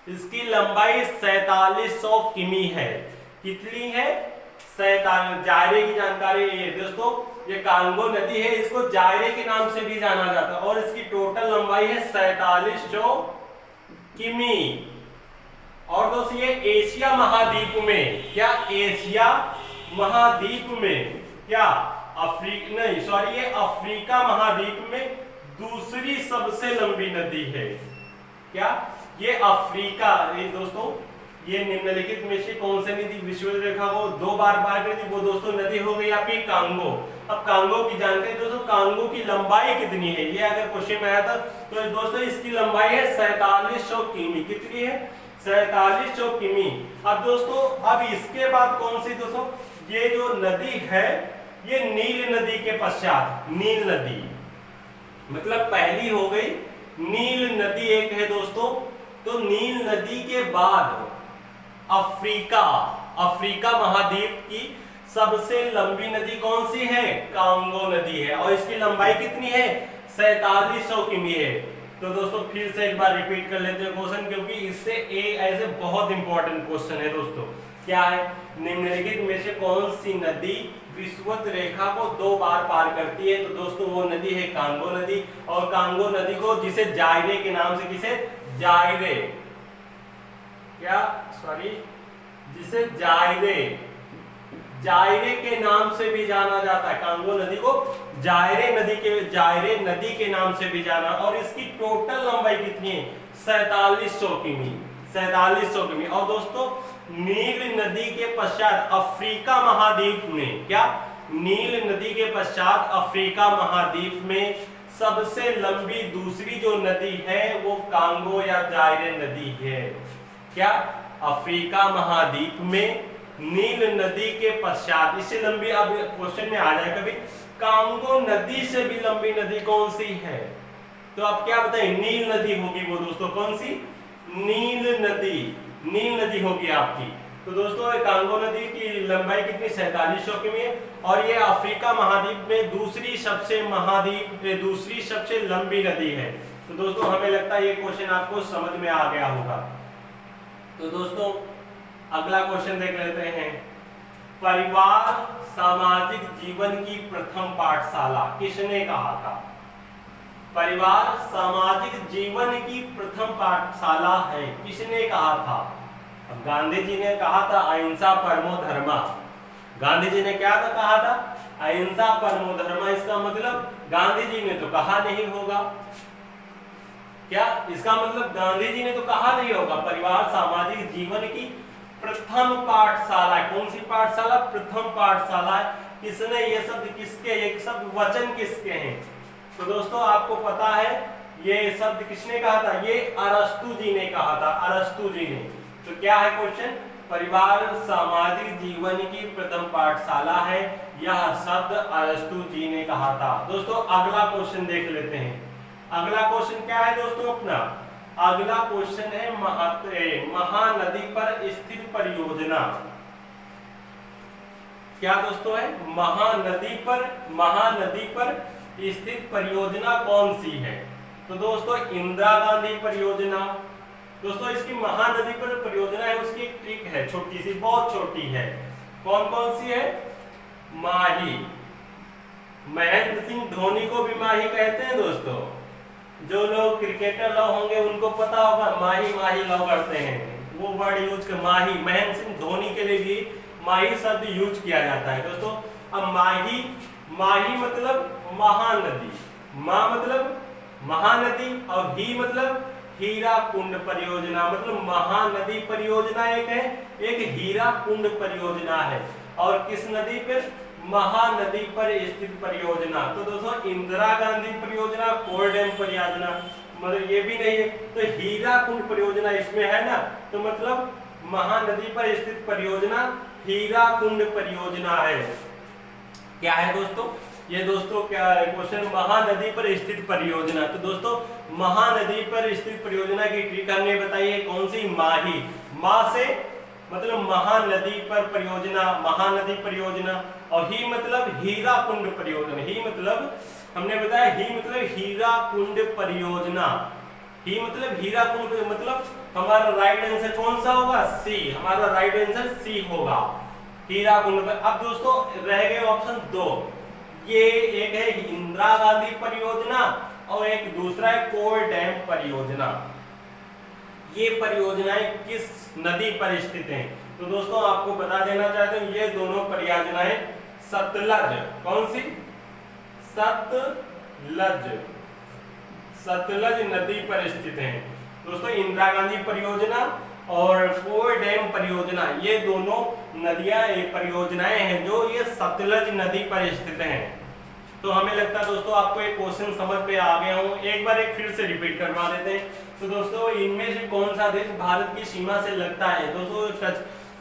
इसकी लंबाई 4700 किमी है। कितनी है? 47। जायरे की जानकारी ये दोस्तों, ये कांगो नदी है, इसको जायरे के नाम से भी जाना जाता है और इसकी टोटल लंबाई है 4700 किमी। और दोस्तों ये एशिया महाद्वीप में, क्या एशिया महाद्वीप में, क्या ये अफ्रीका महाद्वीप में दूसरी सबसे लंबी नदी है। क्या ये अफ्रीका? ये दोस्तों ये निम्नलिखित में से कौन सी नदी विषुवत रेखा को 2 बार पार करती? वो दोस्तों नदी हो गई आपकी कांगो। अब कांगो की जानकारी दोस्तों, कांगो की लंबाई कितनी है? ये अगर क्वेश्चन में आया था तो दोस्तों इसकी लंबाई है 4700 किमी। कितनी है? 4700 किमी। अब दोस्तों अब इसके बाद कौन सी? दोस्तों ये जो नदी है ये नील नदी के पश्चात, नील नदी मतलब पहली हो गई नील नदी एक है दोस्तों। तो नील नदी के बाद अफ्रीका महाद्वीप की सबसे लंबी नदी कौन सी है? कांगो नदी है और इसकी लंबाई कितनी है? 4700 किमी है। तो दोस्तों फिर से एक बार रिपीट कर लेते हैं क्वेश्चन, क्योंकि इससे ऐसे बहुत इंपॉर्टेंट क्वेश्चन है दोस्तों। क्या है? निम्नलिखित में से कौन सी नदी विषुवत रेखा को 2 बार पार करती है? तो दोस्तों वो नदी है कांगो नदी। और कांगो नदी को जिसे जायरे के नाम से, किसे? जायरे, क्या सॉरी जिसे जायरे के नाम से भी जाना जाता है। कांगो नदी को जायरे नदी के नाम से भी जाना। और इसकी टोटल लंबाई कितनी है? 4700 किमी। 4700 किमी। और दोस्तों नील नदी के पश्चात अफ्रीका महाद्वीप में, क्या नील नदी के पश्चात अफ्रीका महाद्वीप में सबसे लंबी दूसरी जो नदी है वो कांगो या जायरे नदी है। क्या? अफ्रीका महाद्वीप में नील नदी के पश्चात, इससे लंबी, अब क्वेश्चन में आ जाए कभी, कांगो नदी से भी लंबी नदी कौन सी है? तो आप क्या बताएं? नील नदी होगी वो दोस्तों। कौन सी? नील नदी होगी आपकी। तो दोस्तों कांगो नदी की लंबाई कितनी? 4700 किमी है और ये अफ्रीका महाद्वीप में दूसरी सबसे लंबी नदी है। तो दोस्तों हमें लगता है ये क्वेश्चन आपको समझ में आ गया होगा। तो दोस्तों अगला क्वेश्चन देख लेते हैं। परिवार सामाजिक जीवन की प्रथम पाठशाला किसने कहा था? परिवार सामाजिक जीवन की प्रथम पाठशाला है, किसने कहा था? अब गांधी जी ने कहा था अहिंसा परमो धर्मा। गांधी जी ने क्या कहा था? अहिंसा परमो धर्मा। इसका मतलब गांधी जी ने तो कहा नहीं होगा। क्या इसका मतलब? गांधी जी ने तो कहा नहीं होगा। परिवार सामाजिक जीवन की प्रथम पाठशाला, कौन सी पाठशाला? प्रथम पाठशाला। किसने ये शब्द, किसके ये शब्द वचन किसके हैं? तो दोस्तों आपको पता है ये शब्द किसने कहा था? ये अरस्तु जी ने कहा था, अरस्तु जी ने। तो क्या है क्वेश्चन? परिवार सामाजिक जीवन की प्रथम पाठशाला है, यह शब्द अरस्तु जी ने कहा था। दोस्तों अगला क्वेश्चन देख लेते हैं। अगला क्वेश्चन क्या है दोस्तों अपना? अगला क्वेश्चन है महानदी पर स्थित परियोजना। क्या दोस्तों है? महानदी पर स्थित परियोजना कौन सी है? तो दोस्तों इंदिरा गांधी परियोजना। दोस्तों इसकी महानदी पर परियोजना है, उसकी एक ट्रिक है छोटी सी, बहुत छोटी है। कौन कौन सी है? माही। महेंद्र सिंह धोनी को भी माही कहते हैं दोस्तों। जो लोग क्रिकेटर लोग होंगे उनको पता होगा माही लोग करते हैं, वो वर्ड यूज कर माही। महेंद्र सिंह धोनी के लिए भी माही शब्द यूज किया जाता है दोस्तों। अब माही मतलब महानदी, माँ मतलब महानदी और ही मतलब हीराकुंड परियोजना, मतलब महानदी परियोजना एक है, एक हीराकुंड परियोजना है। और किस नदी पर? महानदी पर स्थित परियोजना। तो दोस्तों इंदिरा गांधी परियोजना, कोल डैम परियोजना, मतलब ये भी नहीं है। तो हीराकुंड परियोजना इसमें है ना, तो मतलब महानदी पर स्थित परियोजना हीराकुंड परियोजना है। क्या है दोस्तों? ये दोस्तों क्या है क्वेश्चन, महानदी पर स्थित परियोजना। तो दोस्तों महानदी पर स्थित परियोजना की ट्रिक हमने बताई है, कौन सी? माही। मां से मतलब महानदी पर परियोजना, महानदी परियोजना, और ही मतलब हीराकुंड परियोजना। ही मतलब हमने बताया, ही मतलब हीराकुंड परियोजना। ही मतलब हीराकुंड, मतलब हमारा राइट आंसर कौन सा होगा? सी। हमारा राइट आंसर सी होगा, हीराकुंड। अब दोस्तों रह गए ऑप्शन 2। ये एक है इंदिरा गांधी परियोजना और एक दूसरा है कोल डैम परियोजना। ये परियोजनाएं किस नदी पर स्थित हैं? तो दोस्तों आपको बता देना चाहते हैं, ये दोनों परियोजनाएं सतलज, कौन सी? सतलज, सतलज नदी पर स्थित हैं। दोस्तों इंदिरा गांधी परियोजना और कोल डैम परियोजना, ये दोनों नदियां परियोजनाएं हैं जो ये सतलज नदी पर स्थित हैं। तो हमें लगता है दोस्तों आपको एक क्वेश्चन समझ में आ गया हूं, एक बार एक फिर से रिपीट करवा देते हैं। तो दोस्तों इनमें से कौन सा देश भारत की सीमा से लगता है? दोस्तों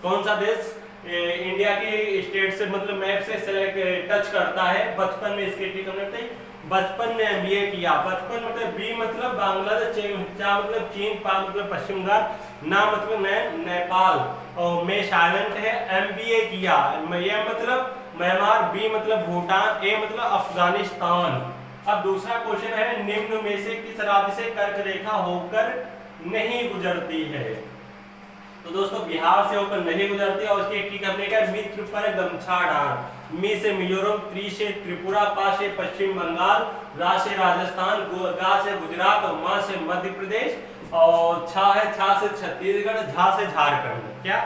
कौन सा देश इंडिया की स्टेट से मतलब मैप से सेलेक्ट टच करता है? बचपन में इसके ट्रिक हमने बताई, बचपन में एमबीए किया। बचपन मतलब बी मतलब बांग्लादेश, चा मतलब चीन, पा मतलब पश्चिम घाट, ना मतलब नेपाल, और में साइलेंट है, एमबीए किया। ये मतलब म्यांमार, बी मतलब भूटान, ए मतलब अफगानिस्तान। अब दूसरा क्वेश्चन है, निम्न में से किस राज्य से कर्क रेखा होकर नहीं गुजरती है? तो दोस्तों बिहार से होकर नहीं गुजरती, और उसके ठीक हमने कहा मित्र पर गमछा डाल। मी से मिजोरम, त्रि से त्रिपुरा, पा से पश्चिम बंगाल, रा से राजस्थान, गा से गुजरात, और मा से मध्य प्रदेश, और छा है, छा से छत्तीसगढ़, झा से झारखंड। क्या?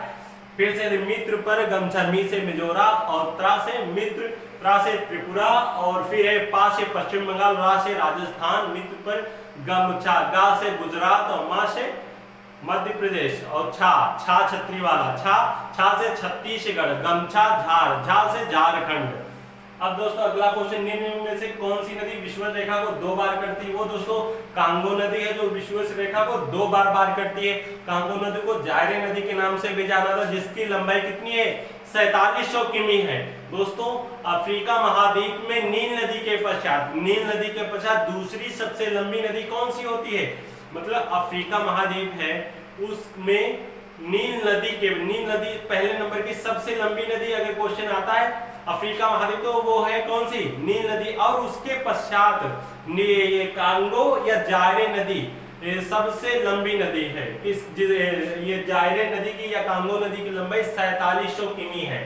फिर से मित्र पर गमछा, मी से मिजोरम, और त्रा से मित्र, त्रा से त्रिपुरा, और फिर है पा से पश्चिम बंगाल, रा से राजस्थान, मित्र पर गमछा, गा से गुजरात, और मा से मध्य प्रदेश, और छा, छा छतरी वाला, छा से छत्तीसगढ़, गमछा झार, झा से झारखंड। अब दोस्तों अगला क्वेश्चन, निम्न में से कौन सी नदी विषुवत रेखा को 2 बार करती है? वो दोस्तों कांगो नदी है जो विषुवत रेखा को 2 बार करती है। कांगो नदी को जायरे नदी के नाम से भी जाना था, जिसकी लंबाई कितनी है? 4700 किमी है। दोस्तों अफ्रीका महाद्वीप में नील नदी के पश्चात दूसरी सबसे लंबी नदी कौन सी होती है? मतलब अफ्रीका महाद्वीप है, उसमें नील नदी पहले नंबर की सबसे लंबी नदी। अगर क्वेश्चन आता है अफ्रीका महाद्वीप तो वो है कौन सी? नील नदी। और उसके पश्चात ये कांगो या जायरे नदी सबसे लंबी नदी है। ये जायरे नदी की या कांगो नदी की लंबाई 4700 किमी है।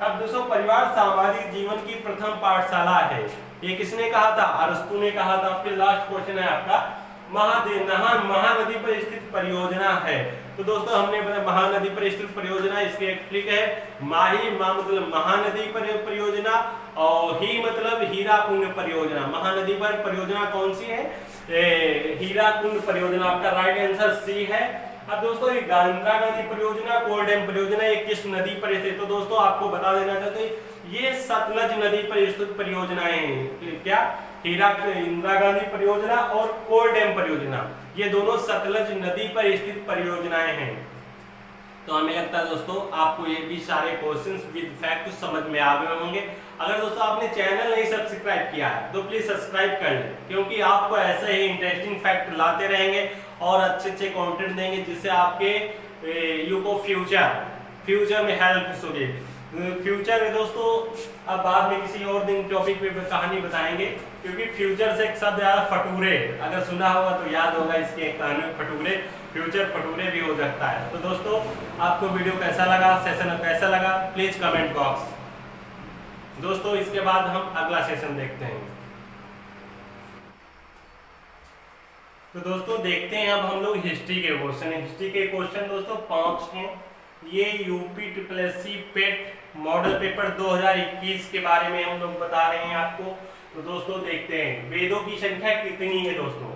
अब दोस्तों परिवार सामाजिक जीवन की प्रथम पाठशाला है, ये किसने कहा था? अरस्तु ने कहा था। फिर लास्ट क्वेश्चन है आपका, महानदी पर स्थित परियोजना है। तो दोस्तों हमने महानदी पर स्थित परियोजना, इसके एक ट्रिक है, माही, मा मतलब महानदी पर परियोजना, और ही मतलब हीराकुंड परियोजना। महानदी पर परियोजना कौन सी है? हीराकुंड परियोजना। आपका राइट आंसर सी है। अब दोस्तों ये इंदिरा गांधी परियोजना, कोल डैम परियोजना, ये किस नदी पर स्थित? तो दोस्तों आपको बता देना चाहते हैं, ये सतलज नदी पर स्थित परियोजनाएं हैं। क्या? इंदिरा गांधी परियोजना और कोल डैम परियोजना, ये दोनों सतलज नदी पर स्थित परियोजनाएं हैं। तो हमें लगता है दोस्तों आपको ये भी सारे क्वेश्चंस विद फैक्ट समझ में आ गए होंगे। अगर दोस्तों आपने चैनल नहीं सब्सक्राइब किया है तो प्लीज सब्सक्राइब कर लें, क्योंकि आपको ऐसे ही इंटरेस्टिंग फैक्ट लाते रहेंगे और अच्छे कंटेंट देंगे, जिससे आपके यू को फ्यूचर में हेल्प होगी। फ्यूचर में दोस्तों अब बाद में किसी और दिन टॉपिक पे कहानी बताएंगे, क्योंकि फ्यूचर से एक शब्द आया फटूरे, अगर सुना होगा तो याद होगा इसके कहानी फटूरे, फ्यूचर फटूरे भी हो सकता है। तो दोस्तों आपको वीडियो कैसा लगा, सेशन कैसा लगा, प्लीज कमेंट बॉक्स। दोस्तों इसके बाद हम अगला सेशन देखते हैं। तो दोस्तों देखते हैं अब हम लोग हिस्ट्री के क्वेश्चन। हिस्ट्री के क्वेश्चन दोस्तों 5 हैं। ये यूपी SSC पेट मॉडल पेपर 2021 के बारे में हम लोग बता रहे हैं आपको। तो दोस्तों देखते हैं वेदों की संख्या कितनी है। दोस्तों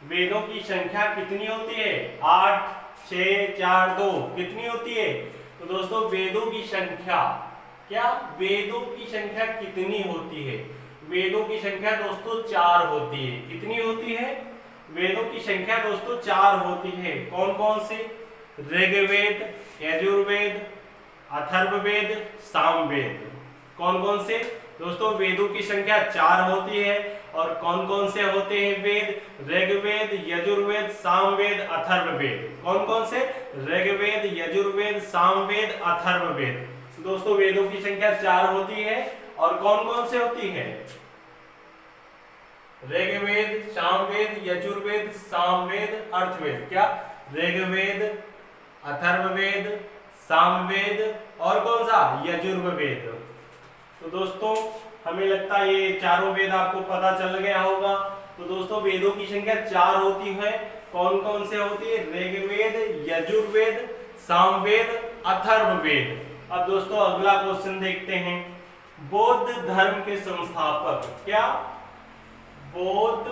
वेदों की संख्या कितनी होती है? 8, 6, 4, 2 कितनी होती है? तो दोस्तों वेदों की संख्या, क्या वेदों की संख्या कितनी होती है? वेदों की संख्या दोस्तों 4 होती है। कितनी होती है? वेदों की संख्या दोस्तों 4 होती है। कौन कौन से? ऋग्वेद, यजुर्वेद, अथर्ववेद, सामवेद। कौन कौन से? दोस्तों वेदों की संख्या 4 होती है। और कौन कौन से होते हैं वेद? ऋग्वेद, यजुर्वेद, सामवेद, अथर्ववेद। कौन कौन से? ऋग्वेद, यजुर्वेद, सामवेद, अथर्ववेद। दोस्तों वेदों की संख्या 4 होती है। और कौन कौन से होती है? ऋग्वेद, सामवेद, यजुर्वेद, सामवेद, अर्थवेद। क्या? ऋग्वेद, अथर्ववेद, सामवेद और कौन सा? यजुर्वेद। तो दोस्तों हमें लगता है ये चारों वेद आपको पता चल गया होगा। तो दोस्तों वेदों की संख्या 4 होती है। कौन कौन से होती है? ऋग्वेद, यजुर्वेद, सामवेद, अथर्ववेद। अब दोस्तों अगला क्वेश्चन देखते हैं। बौद्ध धर्म के संस्थापक। क्या? बौद्ध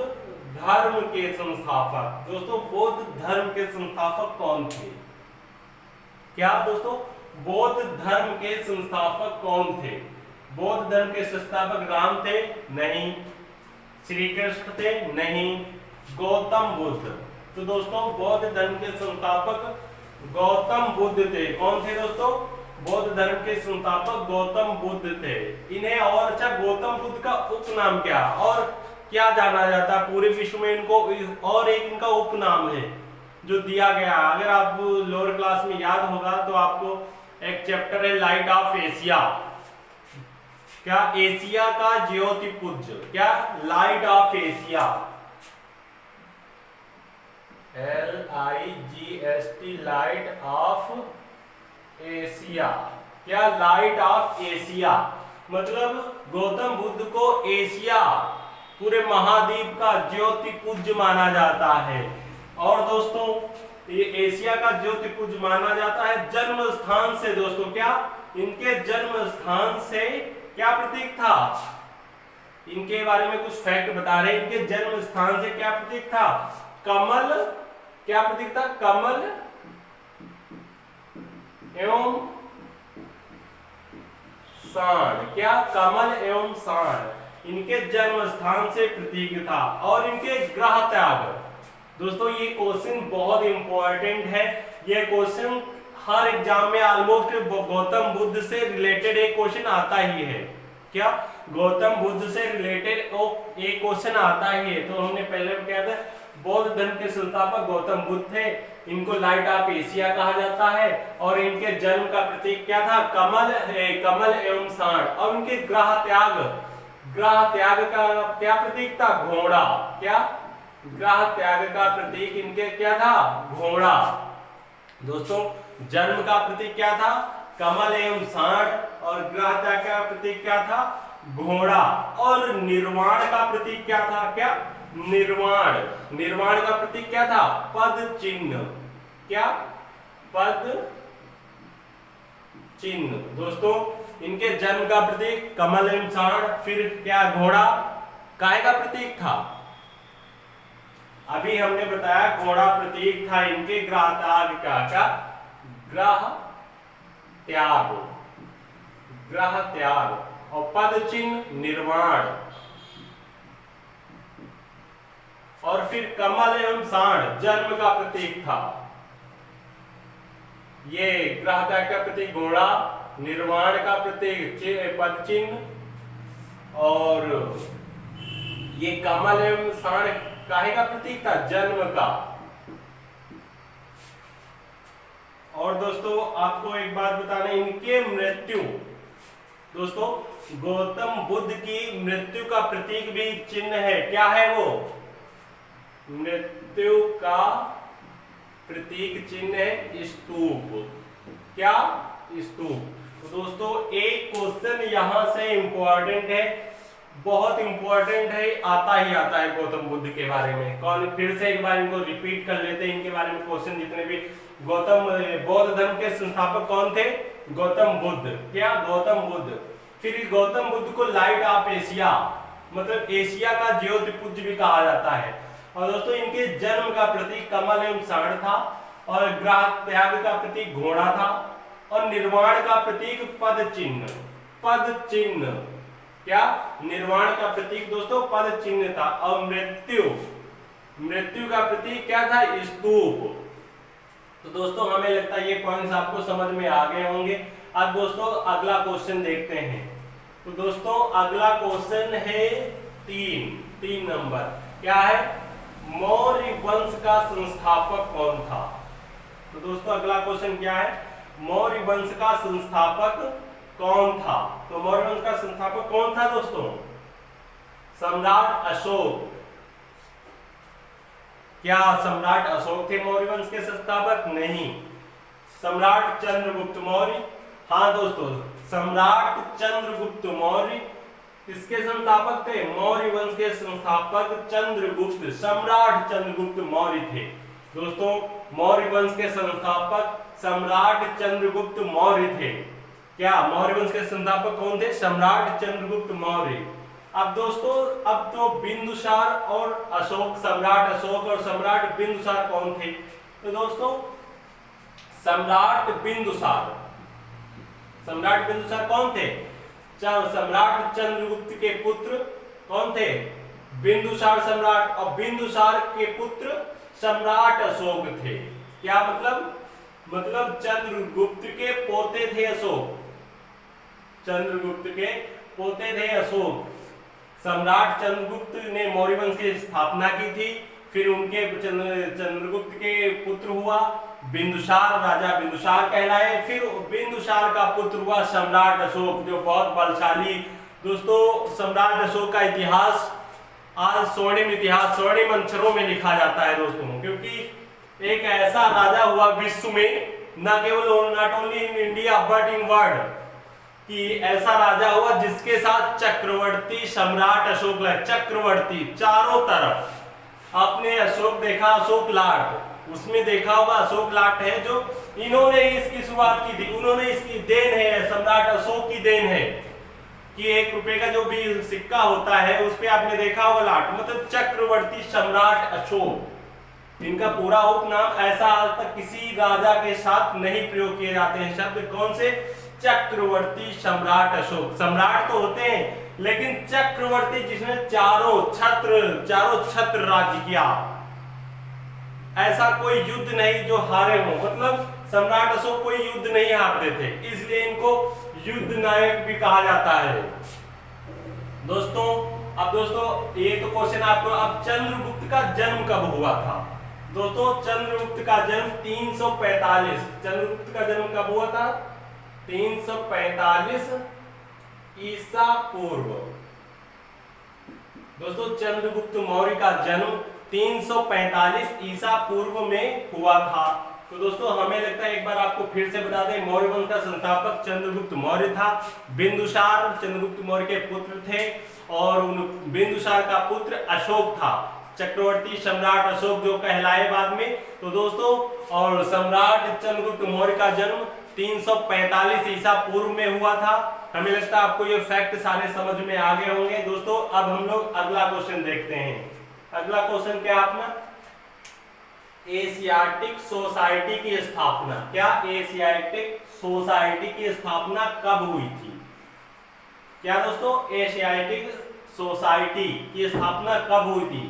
धर्म के संस्थापक। दोस्तों बौद्ध धर्म के संस्थापक कौन थे? क्या दोस्तों? बौद्ध धर्म के संस्थापक कौन थे? बौद्ध धर्म के संस्थापक राम थे? नहीं। श्री कृष्ण थे? नहीं। गौतम बुद्ध। तो दोस्तों बौद्ध धर्म के संस्थापक गौतम बुद्ध थे। कौन थे दोस्तों? बौद्ध धर्म के संस्थापक गौतम बुद्ध थे। इन्हें और अच्छा गौतम बुद्ध का उपनाम क्या और क्या जाना जाता है पूरे विश्व में? इनको और एक इनका उपनाम है जो दिया गया। अगर आप लोअर क्लास में याद होगा तो आपको एक चैप्टर है लाइट ऑफ एशिया। क्या? एशिया का ज्योतिपुंज। क्या? Light of Asia, LIGST, light of Asia. क्या? लाइट ऑफ एशिया मतलब गौतम बुद्ध को एशिया पूरे महाद्वीप का ज्योतिपुंज माना जाता है। और दोस्तों ये एशिया का ज्योतिपुंज माना जाता है जन्म स्थान से। दोस्तों क्या? इनके जन्म स्थान से क्या प्रतीक था? इनके बारे में कुछ फैक्ट बता रहे हैं। इनके जन्म स्थान से क्या प्रतीक था? कमल। क्या प्रतीक था? कमल एवं सांड। क्या? कमल एवं सांड इनके जन्म स्थान से प्रतीक था। और इनके ग्रह त्याग। दोस्तों ये क्वेश्चन बहुत इंपॉर्टेंट है। ये क्वेश्चन हर एग्जाम में ऑलमोस्ट गौतम बुद्ध से रिलेटेड एक क्वेश्चन आता ही है। क्या? गौतम बुद्ध से रिलेटेड एक क्वेश्चन आता ही है। तो हमने पहले क्या था? बौद्ध धर्म के संस्थापक गौतम बुद्ध थे। इनको लाइट ऑफ एशिया कहा जाता है। और इनके जन्म का प्रतीक क्या था? कमल एवं सांड। और उनके ग्रह त्याग का क्या प्रतीक था? घोड़ा। क्या? ग्रह त्याग का प्रतीक इनके क्या था? घोड़ा। दोस्तों जन्म का प्रतीक क्या था? कमल एवं सांड। और ग्रह त्याग का प्रतीक क्या था? घोड़ा। और निर्वाण का प्रतीक क्या था? क्या? निर्वाण का प्रतीक क्या था? पद चिन्ह। क्या? पद चिन्ह। दोस्तों इनके जन्म का प्रतीक कमल एवं सांड। फिर क्या? घोड़ा काहे का प्रतीक था? अभी हमने बताया घोड़ा प्रतीक था इनके ग्रह त्याग का। क्या? ग्रह त्याग। और पद चिन्ह निर्वाण। और फिर कमल एवं सांड जन्म का प्रतीक था। ये ग्रह त्याग का प्रतीक घोड़ा, निर्वाण का प्रतीक पद चिन्ह, और ये कमल एवं सांड काहे का प्रतीक था? जन्म का। और दोस्तों आपको एक बात बताना, इनके मृत्यु, दोस्तों गौतम बुद्ध की मृत्यु का प्रतीक भी चिन्ह है। क्या है वो? मृत्यु का प्रतीक चिन्ह है स्तूप। क्या? स्तूप। तो दोस्तों एक क्वेश्चन यहां से इंपॉर्टेंट है, बहुत इंपॉर्टेंट है, आता ही आता है गौतम बुद्ध के बारे में। कौन? फिर से एक बार इनको रिपीट कर लेते हैं, इनके बारे में क्वेश्चन जितने भी। बौद्ध धर्म के संस्थापक कौन थे? गौतम बुद्ध। क्या? गौतम बुद्ध। फिर गौतम बुद्ध को लाइट ऑफ एशिया मतलब एशिया का ज्योतिपुंज भी कहा जाता है। और दोस्तों इनके जन्म का प्रतीक कमल एवं षण था, और ग्राह त्याग का प्रतीक घोड़ा था, और निर्वाण का प्रतीक पद चिन्ह। पद चिन्ह क्या? निर्वाण का प्रतीक दोस्तों पद चिन्ह था। और मृत्यु का प्रतीक क्या था? स्तूप। तो दोस्तों हमें लगता है ये पॉइंट्स आपको समझ में आ गए होंगे। अब दोस्तों अगला क्वेश्चन देखते हैं। तो दोस्तों अगला क्वेश्चन है 3 नंबर। क्या है? मौर्य वंश का संस्थापक कौन था? तो दोस्तों अगला क्वेश्चन क्या है? मौर्य वंश का संस्थापक कौन था? तो मौर्य वंश का संस्थापक कौन था दोस्तों? सम्राट अशोक। क्या सम्राट अशोक थे मौर्य वंश के संस्थापक? नहीं, सम्राट चंद्रगुप्त मौर्य। हाँ दोस्तों, सम्राट चंद्रगुप्त मौर्य किसके संस्थापक थे? मौर्य वंश के संस्थापक चंद्रगुप्त, सम्राट चंद्रगुप्त मौर्य थे। दोस्तों मौर्य वंश के संस्थापक सम्राट चंद्रगुप्त मौर्य थे। क्या मौर्य वंश के संस्थापक कौन थे? सम्राट चंद्रगुप्त मौर्य। अब दोस्तों अब तो बिंदुसार और अशोक, सम्राट अशोक और सम्राट बिंदुसार कौन थे? तो दोस्तों सम्राट बिंदुसार कौन थे? सम्राट चंद्रगुप्त के पुत्र कौन थे? बिंदुसार सम्राट। और बिंदुसार के पुत्र सम्राट अशोक थे। क्या मतलब चंद्रगुप्त के पोते थे अशोक। चंद्रगुप्त के पोते थे अशोक। सम्राट चंद्रगुप्त ने मौर्य वंश की स्थापना की थी। फिर उनके चंद्रगुप्त के पुत्र हुआ बिंदुसार, राजा बिंदुसार कहलाए। फिर बिंदुसार का पुत्र हुआ सम्राट अशोक, जो बहुत बलशाली। दोस्तों सम्राट अशोक का इतिहास आज स्वर्णिम इतिहास, स्वर्णिम अक्षरों में लिखा जाता है दोस्तों, क्योंकि एक ऐसा राजा हुआ विश्व में, न केवल not only in India but in world, कि ऐसा राजा हुआ जिसके साथ चक्रवर्ती सम्राट अशोक लगे। चक्रवर्ती चारों तरफ आपने अशोक देखा, अशोक लाट, उसमें देखा होगा अशोक लाट है जो इन्होंने इसकी शुरुआत की थी। उन्होंने इसकी देन है, सम्राट अशोक की देन है कि 1 रुपए का जो भी सिक्का होता है उस पे आपने देखा होगा लाट, मतलब चक्रवर्ती सम्राट अशोक। इनका पूरा उपनाम ऐसा आज तक किसी राजा के साथ नहीं प्रयोग किए जाते हैं शब्द। कौन से? चक्रवर्ती सम्राट अशोक। सम्राट तो होते हैं लेकिन चक्रवर्ती जिसने चारों छत्र राज्य किया, ऐसा कोई युद्ध नहीं जो हारे हो। मतलब सम्राट अशोक कोई युद्ध नहीं हारते थे, इसलिए इनको युद्ध नायक भी कहा जाता है दोस्तों। अब दोस्तों ये तो क्वेश्चन आपको। अब चंद्रगुप्त का जन्म कब हुआ था? दोस्तों चंद्रगुप्त का जन्म 345। चंद्रगुप्त का जन्म कब हुआ था? 345 ईसा पूर्व। दोस्तों चंद्रगुप्त मौर्य का जन्म 345 ईसा पूर्व में हुआ था। तो दोस्तों हमें लगता है एक बार आपको फिर से बता दें, मौर्य वंश का संस्थापक चंद्रगुप्त मौर्य था। बिंदुसार चंद्रगुप्त मौर्य के पुत्र थे, और बिंदुसार का पुत्र अशोक था, चक्रवर्ती सम्राट अशोक जो कहलाए बाद में। तो दोस्तों और सम्राट चंद्रगुप्त मौर्य का जन्म 345 ईसा पूर्व में हुआ था। हमें लगता है आपको ये फैक्ट सारे समझ में आ गए होंगे दोस्तों। अब हम लोग अगला क्वेश्चन देखते हैं। अगला क्वेश्चन क्या अपना? एशियाटिक सोसाइटी की स्थापना। क्या एशियाटिक सोसाइटी की स्थापना कब हुई थी? क्या दोस्तों एशियाटिक सोसाइटी की स्थापना कब हुई थी?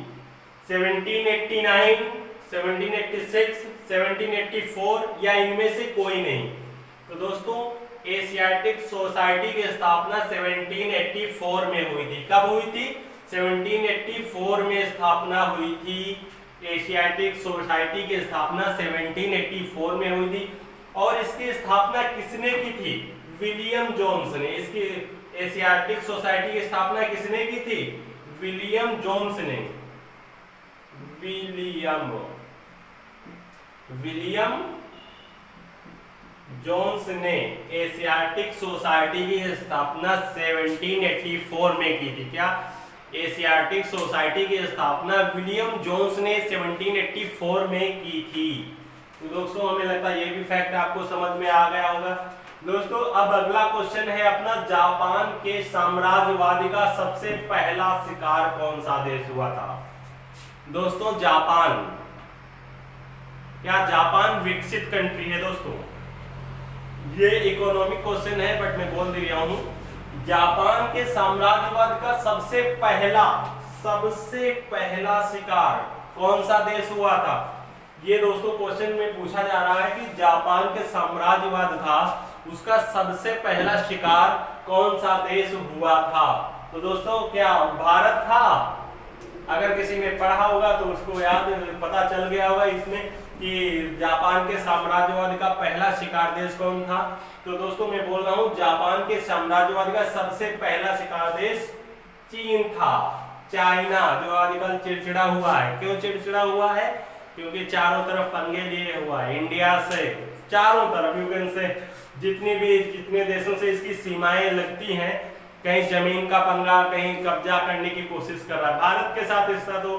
1789, 1786, 1784 या इनमें से कोई नहीं? तो दोस्तों एशियाटिक सोसाइटी की स्थापना 1784 में हुई थी। कब हुई थी? 1784 में स्थापना हुई थी। एशियाटिक सोसाइटी की स्थापना 1784 में हुई थी। और इसकी स्थापना किसने की थी? विलियम जोन्स ने। इसकी एशियाटिक सोसाइटी की स्थापना किसने की थी? विलियम जोन्स ने। विलियम जोन्स ने एशियाटिक सोसाइटी की स्थापना 1784 में की थी। क्या? एशियाटिक सोसाइटी की स्थापना विलियम जोन्स ने 1784 में की थी। तो दोस्तों हमें लगता है ये भी फैक्ट आपको समझ में आ गया होगा। दोस्तों अब अगला क्वेश्चन है अपना, जापान के साम्राज्यवादी का सबसे पहला शिकार कौन सा देश हुआ था? दोस्तों जापान। क्या जापान विकसित कंट्री है दोस्तों? ये इकोनॉमिक क्वेश्चन है बट मैं बोल दे रहा हूं। जापान के साम्राज्यवाद का सबसे पहला शिकार कौन सा देश हुआ था? ये दोस्तों क्वेश्चन में पूछा जा रहा है कि जापान के साम्राज्यवाद था, उसका सबसे पहला शिकार कौन सा देश हुआ था? तो दोस्तों क्या भारत था? अगर किसी ने पढ़ा होगा तो उसको याद पता चल गया होगा इसमें कि जापान के साम्राज्यवाद का पहला शिकार देश कौन था। तो दोस्तों मैं बोल रहा हूं जापान के साम्राज्यवाद का सबसे पहला शिकार देश चीन था। चाइना जो आजकल चिड़चिड़ा हुआ है, क्यों चिड़चिड़ा हुआ है? क्योंकि चारों तरफ पंगे लिए हुआ है इंडिया से, चारों तरफ यू कैन से जितने देशों से इसकी सीमाएं लगती हैं, कहीं जमीन का पंगा, कहीं कब्जा करने की कोशिश कर रहा है। भारत के साथ इसका तो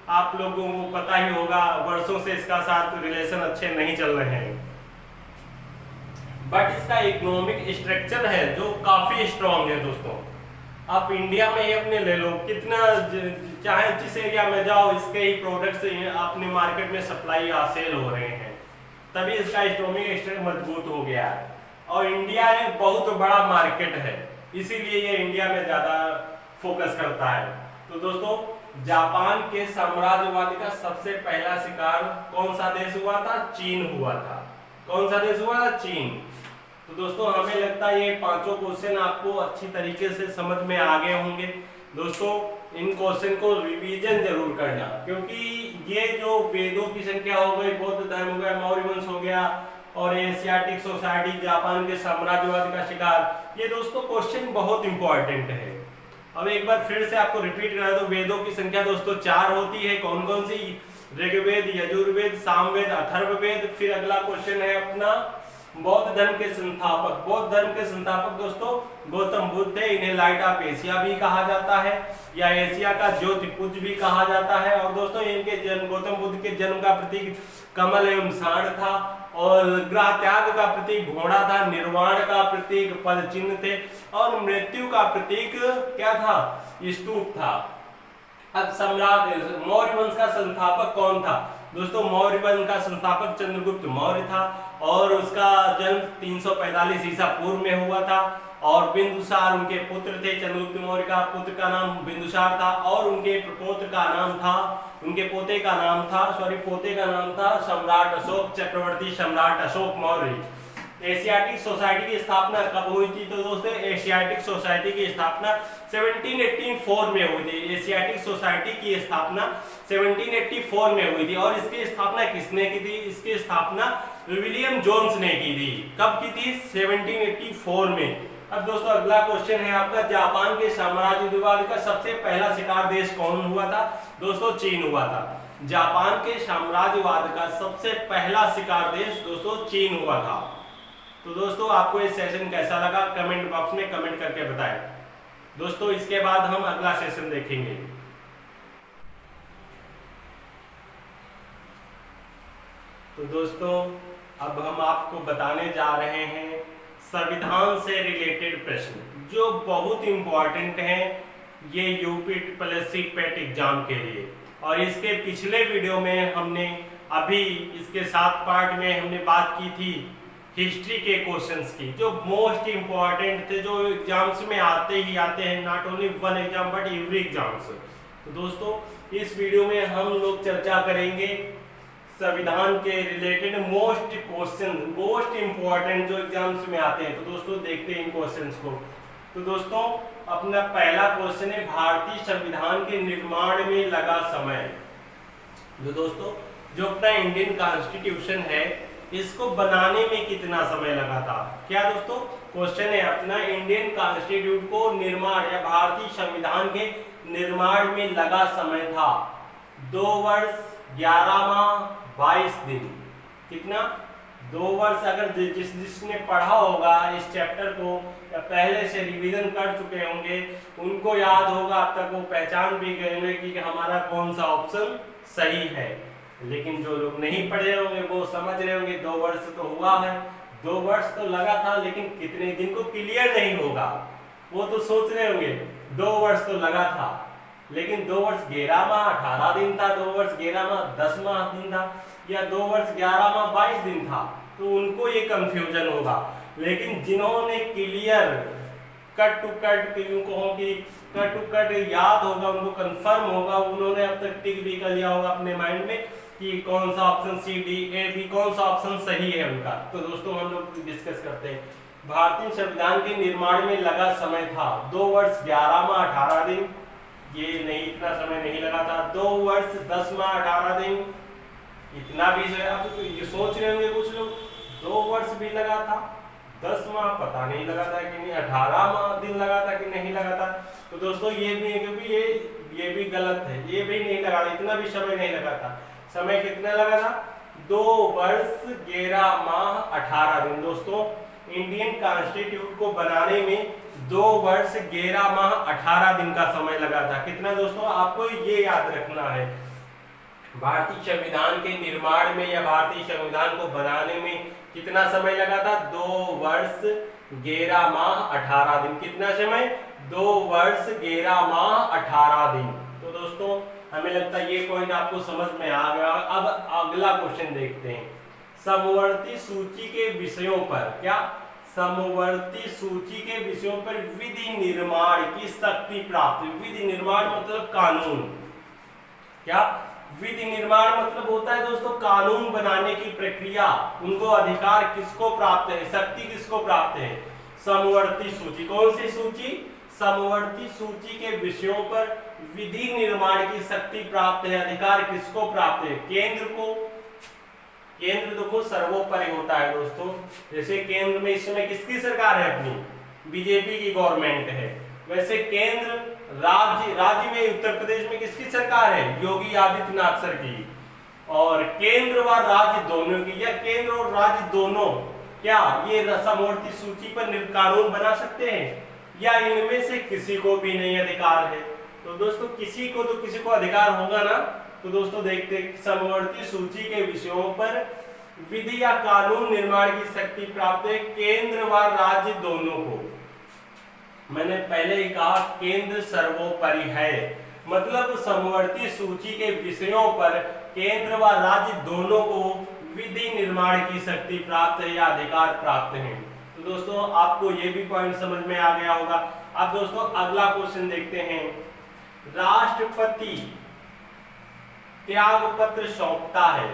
आप लोगों को पता ही होगा, वर्षों से इसका साथ रिलेशन अच्छे नहीं चल रहे हैं, बट इसका इकोनॉमिक स्ट्रक्चर है जो काफी स्ट्रांग है दोस्तों। आप इंडिया में ही अपने ले लो, कितना चाहे जिस एरिया में जाओ इसके ही प्रोडक्ट्स अपने मार्केट में सप्लाई सेल हो रहे हैं, तभी इसका इकोनॉमिक स्ट्रक्चर मजबूत हो गया है। और इंडिया एक बहुत बड़ा मार्केट है, इसीलिए ये इंडिया में ज्यादा फोकस करता है। तो दोस्तों जापान के साम्राज्यवाद का सबसे पहला शिकार कौन सा देश हुआ था? चीन हुआ था। कौन सा देश हुआ था? चीन। तो दोस्तों हमें लगता है ये पांचों क्वेश्चन आपको अच्छी तरीके से समझ में आ गए होंगे। दोस्तों इन क्वेश्चन को रिवीजन जरूर करना, क्योंकि ये जो वेदों की संख्या हो गई, बौद्ध धर्म हो गया, मौर्य वंश हो गया और एशियाटिक सोसाइटी, जापान के साम्राज्यवाद का शिकार, ये दोस्तों क्वेश्चन बहुत इंपॉर्टेंट है। अब एक बार फिर से आपको रिपीट करा दो, वेदों की संख्या दोस्तों 4 होती है। कौन कौन सी? ऋग्वेद, यजुर्वेद, सामवेद, अथर्ववेद। फिर अगला क्वेश्चन है अपना बौद्ध धर्म के संस्थापक। बौद्ध धर्म के संस्थापक दोस्तों गौतम बुद्ध है। इन्हें लाइट ऑफ एशिया भी कहा जाता है या एशिया का ज्योतिपुंज भी कहा जाता है। और दोस्तों इनके जन्म, गौतम बुद्ध के जन्म का प्रतीक कमल एवं सांड था, और ग्रह त्याग का प्रतीक घोड़ा था, निर्वाण का प्रतीक पद चिन्ह थे, और मृत्यु का प्रतीक क्या था? स्तूप था। अब सम्राट मौर्य वंश का संस्थापक कौन था? दोस्तों मौर्य वंश का संस्थापक चंद्रगुप्त मौर्य था, और उसका जन्म 345 ईसा पूर्व में हुआ था। और बिंदुसार उनके पुत्र थे। चंद्रगुप्त मौर्य का पुत्र का नाम बिंदुसार था, और उनके पोते का नाम था सम्राट अशोक चक्रवर्ती, सम्राट अशोक मौर्य। एशियाटिक सोसाइटी की स्थापना कब हुई थी? तो दोस्तों एशियाटिक सोसाइटी की स्थापना 1784 में हुई थी। एशियाटिक सोसाइटी की स्थापना 1784 में हुई थी। और इसकी स्थापना किसने की थी? इसकी स्थापना विलियम जोन्स ने की थी। कब की थी? 1784 में। अब दोस्तों अगला क्वेश्चन है आपका, जापान के साम्राज्यवाद का सबसे पहला शिकार देश कौन हुआ था? दोस्तों चीन हुआ था। जापान के साम्राज्यवाद का सबसे पहला शिकार देश दोस्तों चीन हुआ था। तो दोस्तों आपको ये सेशन कैसा लगा कमेंट बॉक्स में कमेंट करके बताएं। दोस्तों इसके बाद हम अगला सेशन देखेंगे। तो दोस्तों अब हम आपको बताने जा रहे हैं संविधान से रिलेटेड प्रश्न, जो बहुत इंपॉर्टेंट हैं ये यूपी पेट एग्जाम के लिए। और इसके पिछले वीडियो में हमने अभी इसके 7 पार्ट में हमने बात की थी हिस्ट्री के क्वेश्चंस की, जो मोस्ट इंपॉर्टेंट थे, जो एग्जाम्स में आते हैं, not only one exam but every exams. तो दोस्तों इस वीडियो में हम लोग चर्चा करेंगे संविधान के रिलेटेड मोस्ट इंपॉर्टेंट जो एग्जाम्स में आते हैं। तो दोस्तों देखते हैं इन क्वेश्चंस को। तो दोस्तों अपना पहला क्वेश्चन है, भारतीय संविधान के निर्माण में लगा समय। जो दोस्तों जो अपना इंडियन कॉन्स्टिट्यूशन है इसको बनाने में कितना समय लगा था? क्या दोस्तों क्वेश्चन है अपना, इंडियन कॉन्स्टिट्यूट को निर्माण या भारतीय संविधान के निर्माण में लगा समय था 2 वर्ष 11 माह 22 दिन। कितना? 2 वर्ष। अगर जिसने पढ़ा होगा इस चैप्टर को या पहले से रिवीजन कर चुके होंगे उनको याद होगा, अब तक वो पहचान भी गए होंगे कि हमारा कौन सा ऑप्शन सही है। लेकिन जो लोग नहीं पढ़े होंगे वो समझ रहे होंगे 2 वर्ष तो हुआ है, 2 वर्ष तो लगा था, लेकिन कितने दिन को क्लियर नहीं होगा, वो तो सोच रहे होंगे 2 वर्ष तो लगा था। लेकिन 2 वर्ष 11 माह 18 दिन था, 2 वर्ष 11 माह 10 माह दिन था, या 2 वर्ष 11 माह 22 दिन था, तो उनको ये कंफ्यूजन होगा। लेकिन जिन्होंने क्लियर कट टू कट, यूं कहो कि कट टू कट याद होगा, उनको कंफर्म होगा, उन्होंने अब तक टिक भी कर लिया होगा अपने माइंड में कि कौन सा option C D A B कौन सा ऑप्शन सही है उनका। तो दोस्तों हम लोग डिस्कस करते हैं। भारतीय संविधान के निर्माण में लगा समय था 2 वर्ष 11 माह 18 दिन, ये नहीं, इतना समय नहीं लगा था। 2 वर्ष 10 माह 18 दिन, इतना भी आप तो ये सोच रहे होंगे कुछ लोग 2 वर्ष भी लगा था, 10 माह पता नहीं लगा था कि नहीं, 18 माह दिन लगा था कि नहीं लगा था। तो दोस्तों ये भी है, क्योंकि ये भी गलत है, ये भी नहीं लगा, इतना भी समय नहीं लगा था। समय कितना लगा था? 2 वर्ष 11 माह 18 दिन। दोस्तों इंडियन कॉन्स्टिट्यूट को बनाने में 2 वर्ष 11 माह 18 दिन का समय लगा था। कितना दोस्तों? आपको ये याद रखना है, भारतीय संविधान के निर्माण में या भारतीय संविधान को बनाने में कितना समय लगा था? 2 वर्ष 11 माह 18 दिन। कितना समय? 2 वर्ष 11 माह 18 दिन। तो दोस्तों हमें लगता है ये पॉइंट आपको समझ में आ गया। अब अगला क्वेश्चन देखते हैं। समवर्ती सूची के विषयों पर, क्या समवर्ती सूची के विषयों पर विधि निर्माण की शक्ति प्राप्त। विधि निर्माण मतलब कानून। क्या विधि निर्माण मतलब होता है दोस्तों कानून बनाने की प्रक्रिया। उनको अधिकार किसको प्राप्त है, शक्ति किसको प्राप्त है? समवर्ती सूची। कौन सी सूची? समवर्ती सूची के विषयों पर विधि निर्माण की शक्ति प्राप्त है, अधिकार किसको प्राप्त है? केंद्र को। केंद्र देखो सर्वोपरि होता है दोस्तों। जैसे केंद्र में इस समय किसकी सरकार है? अपनी बीजेपी की गवर्नमेंट है। वैसे केंद्र राज्य में उत्तर प्रदेश में किसकी सरकार है? योगी आदित्यनाथ सर की। और केंद्र व राज्य दोनों की, या केंद्र और राज्य दोनों क्या ये समवर्ती सूची पर कानून बना सकते हैं, या इनमें से किसी को भी नहीं अधिकार है? तो दोस्तों किसी को अधिकार होगा ना। तो दोस्तों देखते हैं समवर्ती सूची के विषयों पर विधि या कानून निर्माण की शक्ति प्राप्त है केंद्र व राज्य दोनों को। मैंने पहले ही कहा केंद्र सर्वोपरि है, मतलब समवर्ती सूची के विषयों पर केंद्र व राज्य दोनों को विधि निर्माण की शक्ति प्राप्त है या अधिकार प्राप्त है। तो दोस्तों आपको ये भी पॉइंट समझ में आ गया होगा। अब दोस्तों अगला क्वेश्चन देखते हैं। राष्ट्रपति त्याग पत्र सौंपता है।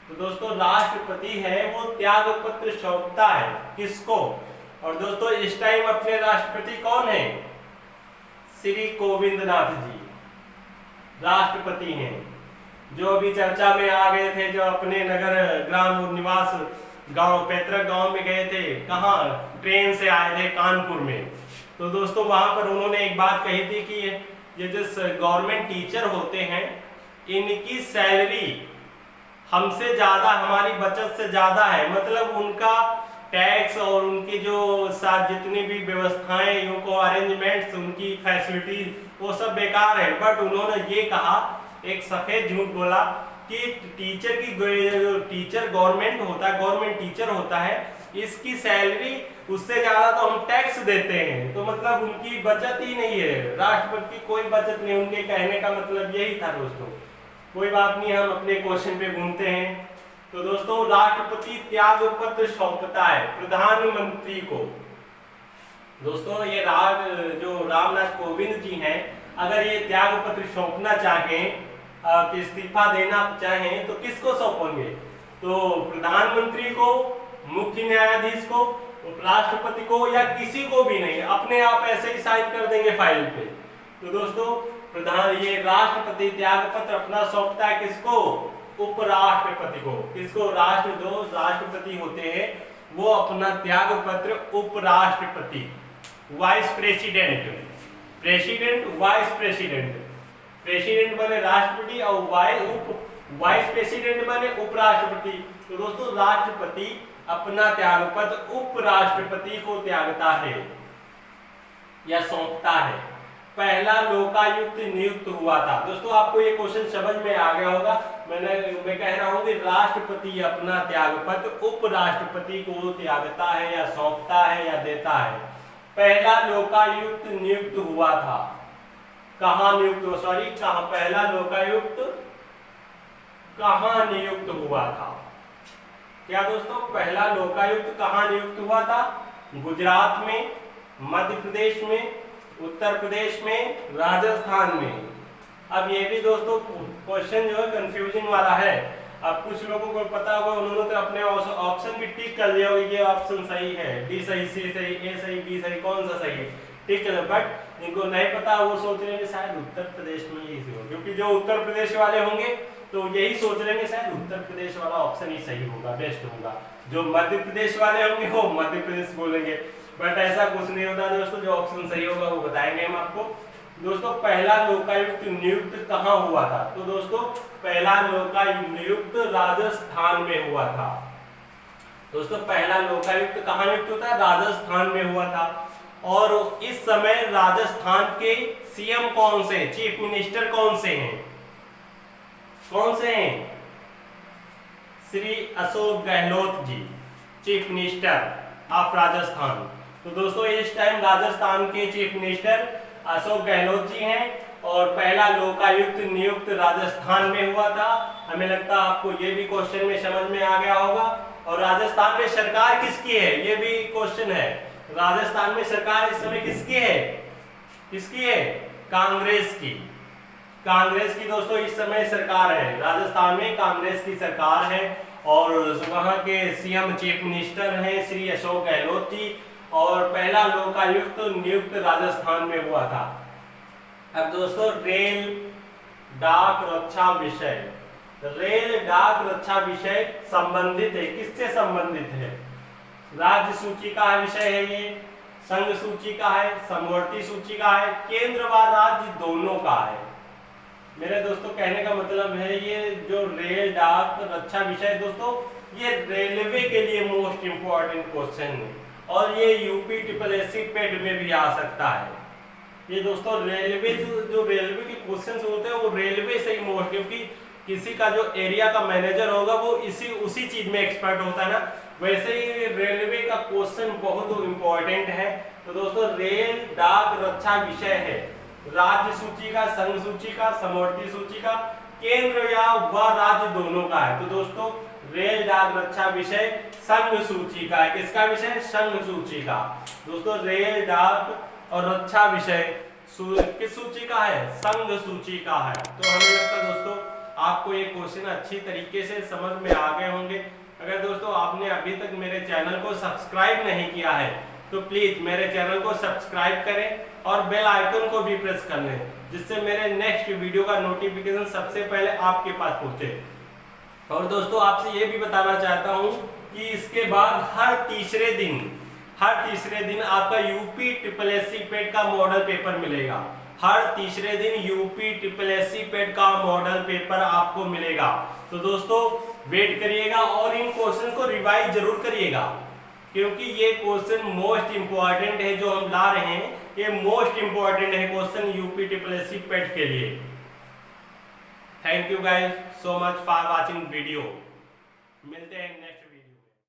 तो दोस्तों राष्ट्रपति है वो त्याग पत्र सौंपता है किसको? और दोस्तों इस टाइम अपने राष्ट्रपति कौन है? श्री कोविंद नाथ जी राष्ट्रपति हैं, जो अभी चर्चा में आ गए थे, जो अपने नगर ग्राम निवास गांव पैतृक गांव में गए थे। कहाँ? ट्रेन से आए थे कानपुर में। तो दोस्तों वहां पर उन्होंने एक बात कही थी कि ये जो गवर्नमेंट टीचर होते हैं इनकी सैलरी हमसे ज्यादा, हमारी बचत से ज्यादा है, मतलब उनका टैक्स और उनकी जो साथ जितनी भी व्यवस्थाएं, उनको अरेंजमेंट्स, उनकी फैसिलिटीज वो सब बेकार है। बट उन्होंने ये कहा, एक सफेद झूठ बोला कि टीचर की जो टीचर गवर्नमेंट होता है, गवर्नमेंट टीचर होता है, इसकी सैलरी उससे ज्यादा तो हम टैक्स देते हैं, तो मतलब उनकी बचत ही नहीं है। राष्ट्रपति की कोई बचत नहीं। उनके कहने का मतलब यही था दोस्तों। कोई बात नहीं, हम अपने क्वेश्चन पे घूमते हैं। तो दोस्तों राष्ट्रपति त्याग पत्र सौंपता है प्रधानमंत्री को। दोस्तों ये जो रामनाथ कोविंद जी हैं, अगर ये त्याग पत्र सौंपना चाहें, इस्तीफा देना चाहें, तो किसको सौंपेंगे? तो प्रधानमंत्री को, मुख्य न्यायाधीश को, उपराष्ट्रपति को, या किसी को भी नहीं, अपने आप ऐसे ही साइन कर देंगे फाइल पे। तो दोस्तों ये राष्ट्रपति त्याग पत्र अपना सौंपता है किसको? उपराष्ट्रपति को। किसको? राष्ट्रपति होते हैं वो अपना त्याग पत्र उपराष्ट्रपति, vice president, president vice president, president बने राष्ट्रपति और वाइस प्रेसिडेंट बने उपराष्ट्रपति। तो दोस्तों राष्ट्रपति अपना त्याग पत्र उपराष्ट्रपति को त्यागता है या सौंपता है। पहला लोकायुक्त नियुक्त हुआ था। दोस्तों आपको ये क्वेश्चन समझ में आ गया होगा। मैं कह रहा हूं कि राष्ट्रपति अपना त्याग पत्र उपराष्ट्रपति को त्यागता है या सौंपता है या देता है। पहला लोकायुक्त नियुक्त हुआ था। कहाँ नियुक्त, सॉरी कहाँ, पहला लोकायुक्त कहाँ नियुक्त हुआ था? क्या दोस्तों, पहला लोकायुक्त कहाँ नियुक्त हुआ था? गुजरात में, मध्य प्रदेश में, उत्तर प्रदेश में, राजस्थान में। अब ये भी दोस्तों क्वेश्चन जो है कंफ्यूजन वाला है। अब कुछ लोगों को पता होगा, उन्होंने तो अपने ऑप्शन भी टिक कर लिया होगा, ये ऑप्शन सही है, डी सही, सी सही, ए सही, बी सही, कौन सा सही है, टिक कर। बट जिनको नहीं पता वो सोच रहे हैं शायद उत्तर प्रदेश में ही हो, क्योंकि जो उत्तर प्रदेश वाले होंगे तो यही सोच रहे हैं शायद उत्तर प्रदेश वाला ऑप्शन ही सही होगा, बेस्ट होगा। जो मध्य प्रदेश वाले होंगे वो मध्य प्रदेश बोलेंगे, बट ऐसा कुछ नहीं होता दोस्तों। जो ऑप्शन सही होगा वो बताएंगे हम आपको। दोस्तों पहला लोकायुक्त नियुक्त कहाँ हुआ था? तो दोस्तों पहला लोकायुक्त नियुक्त राजस्थान में हुआ था। दोस्तों पहला लोकायुक्त कहाँ नियुक्त होता है? राजस्थान में हुआ था। और इस समय राजस्थान के सीएम कौन से, चीफ मिनिस्टर कौन से हैं? कौन से हैं? Shri Ashok Gehlot ji, chief minister of Rajasthan. तो दोस्तों इस टाइम राजस्थान के चीफ मिनिस्टर अशोक गहलोत जी हैं और पहला लोकायुक्त नियुक्त राजस्थान में हुआ था। हमें लगता है आपको ये भी क्वेश्चन में समझ में आ गया होगा। और राजस्थान में सरकार किसकी है, ये भी क्वेश्चन है। राजस्थान में सरकार इस समय किसकी है? किसकी है? कांग्रेस की। कांग्रेस की दोस्तों इस समय सरकार है, राजस्थान में कांग्रेस की सरकार है। और वहां के सीएम चीफ मिनिस्टर हैं श्री अशोक गहलोत जी। और पहला लोकायुक्त नियुक्त राजस्थान में हुआ था। अब दोस्तों रेल डाक रक्षा विषय, रेल डाक रक्षा विषय संबंधित है, किससे संबंधित है? राज्य सूची का विषय है ये, संघ सूची का है, समवर्ती सूची का है, केंद्र व राज्य दोनों का है। मेरे दोस्तों कहने का मतलब है ये जो रेल डाक रक्षा विषय दोस्तों ये रेलवे के लिए मोस्ट इंपॉर्टेंट क्वेश्चन है और ये यूपी SSSC पेड में भी आ सकता है। ये दोस्तों रेलवे जो रेलवे के क्वेश्चन होते हैं वो रेलवे से ही मोस्ट, क्योंकि किसी का जो एरिया का मैनेजर होगा वो उसी चीज में एक्सपर्ट होता है ना, वैसे ही रेलवे का क्वेश्चन बहुत इंपॉर्टेंट है। तो दोस्तों रेल डाक रक्षा विषय है, राज्य सूची का, संघ सूची का, समवर्ती सूची का, केंद्र या व राज्य दोनों का है। तो दोस्तों रेल डाक रक्षा विषय संघ सूची का है। किसका विषय? संघ सूची का। दोस्तों रेल डाक और रक्षा विषय किस सूची का है? संघ सूची का है। तो हमें लगता है दोस्तों आपको ये क्वेश्चन अच्छी तरीके से समझ में आ गए होंगे। अगर दोस्तों आपने अभी तक मेरे चैनल को सब्सक्राइब नहीं किया है तो प्लीज मेरे चैनल को सब्सक्राइब करें और बेल आइकन को भी प्रेस कर लें, जिससे मेरे नेक्स्ट वीडियो का नोटिफिकेशन सबसे पहले आपके पास पहुंचे। और दोस्तों आपसे ये भी बताना चाहता हूं कि इसके बाद हर तीसरे दिन आपका यूपी SSSC पेड का मॉडल पेपर मिलेगा। हर तीसरे दिन यूपी SSSC पेड का मॉडल पेपर आपको मिलेगा। तो दोस्तों वेट करिएगा और इन क्वेश्चन को रिवाइज जरूर करिएगा, क्योंकि ये क्वेश्चन मोस्ट इंपॉर्टेंट है जो हम ला रहे हैं। ये मोस्ट इंपॉर्टेंट है क्वेश्चन यूपी SSSC पेड के लिए। Thank you guys so much for watching video. मिलते हैं नेक्स्ट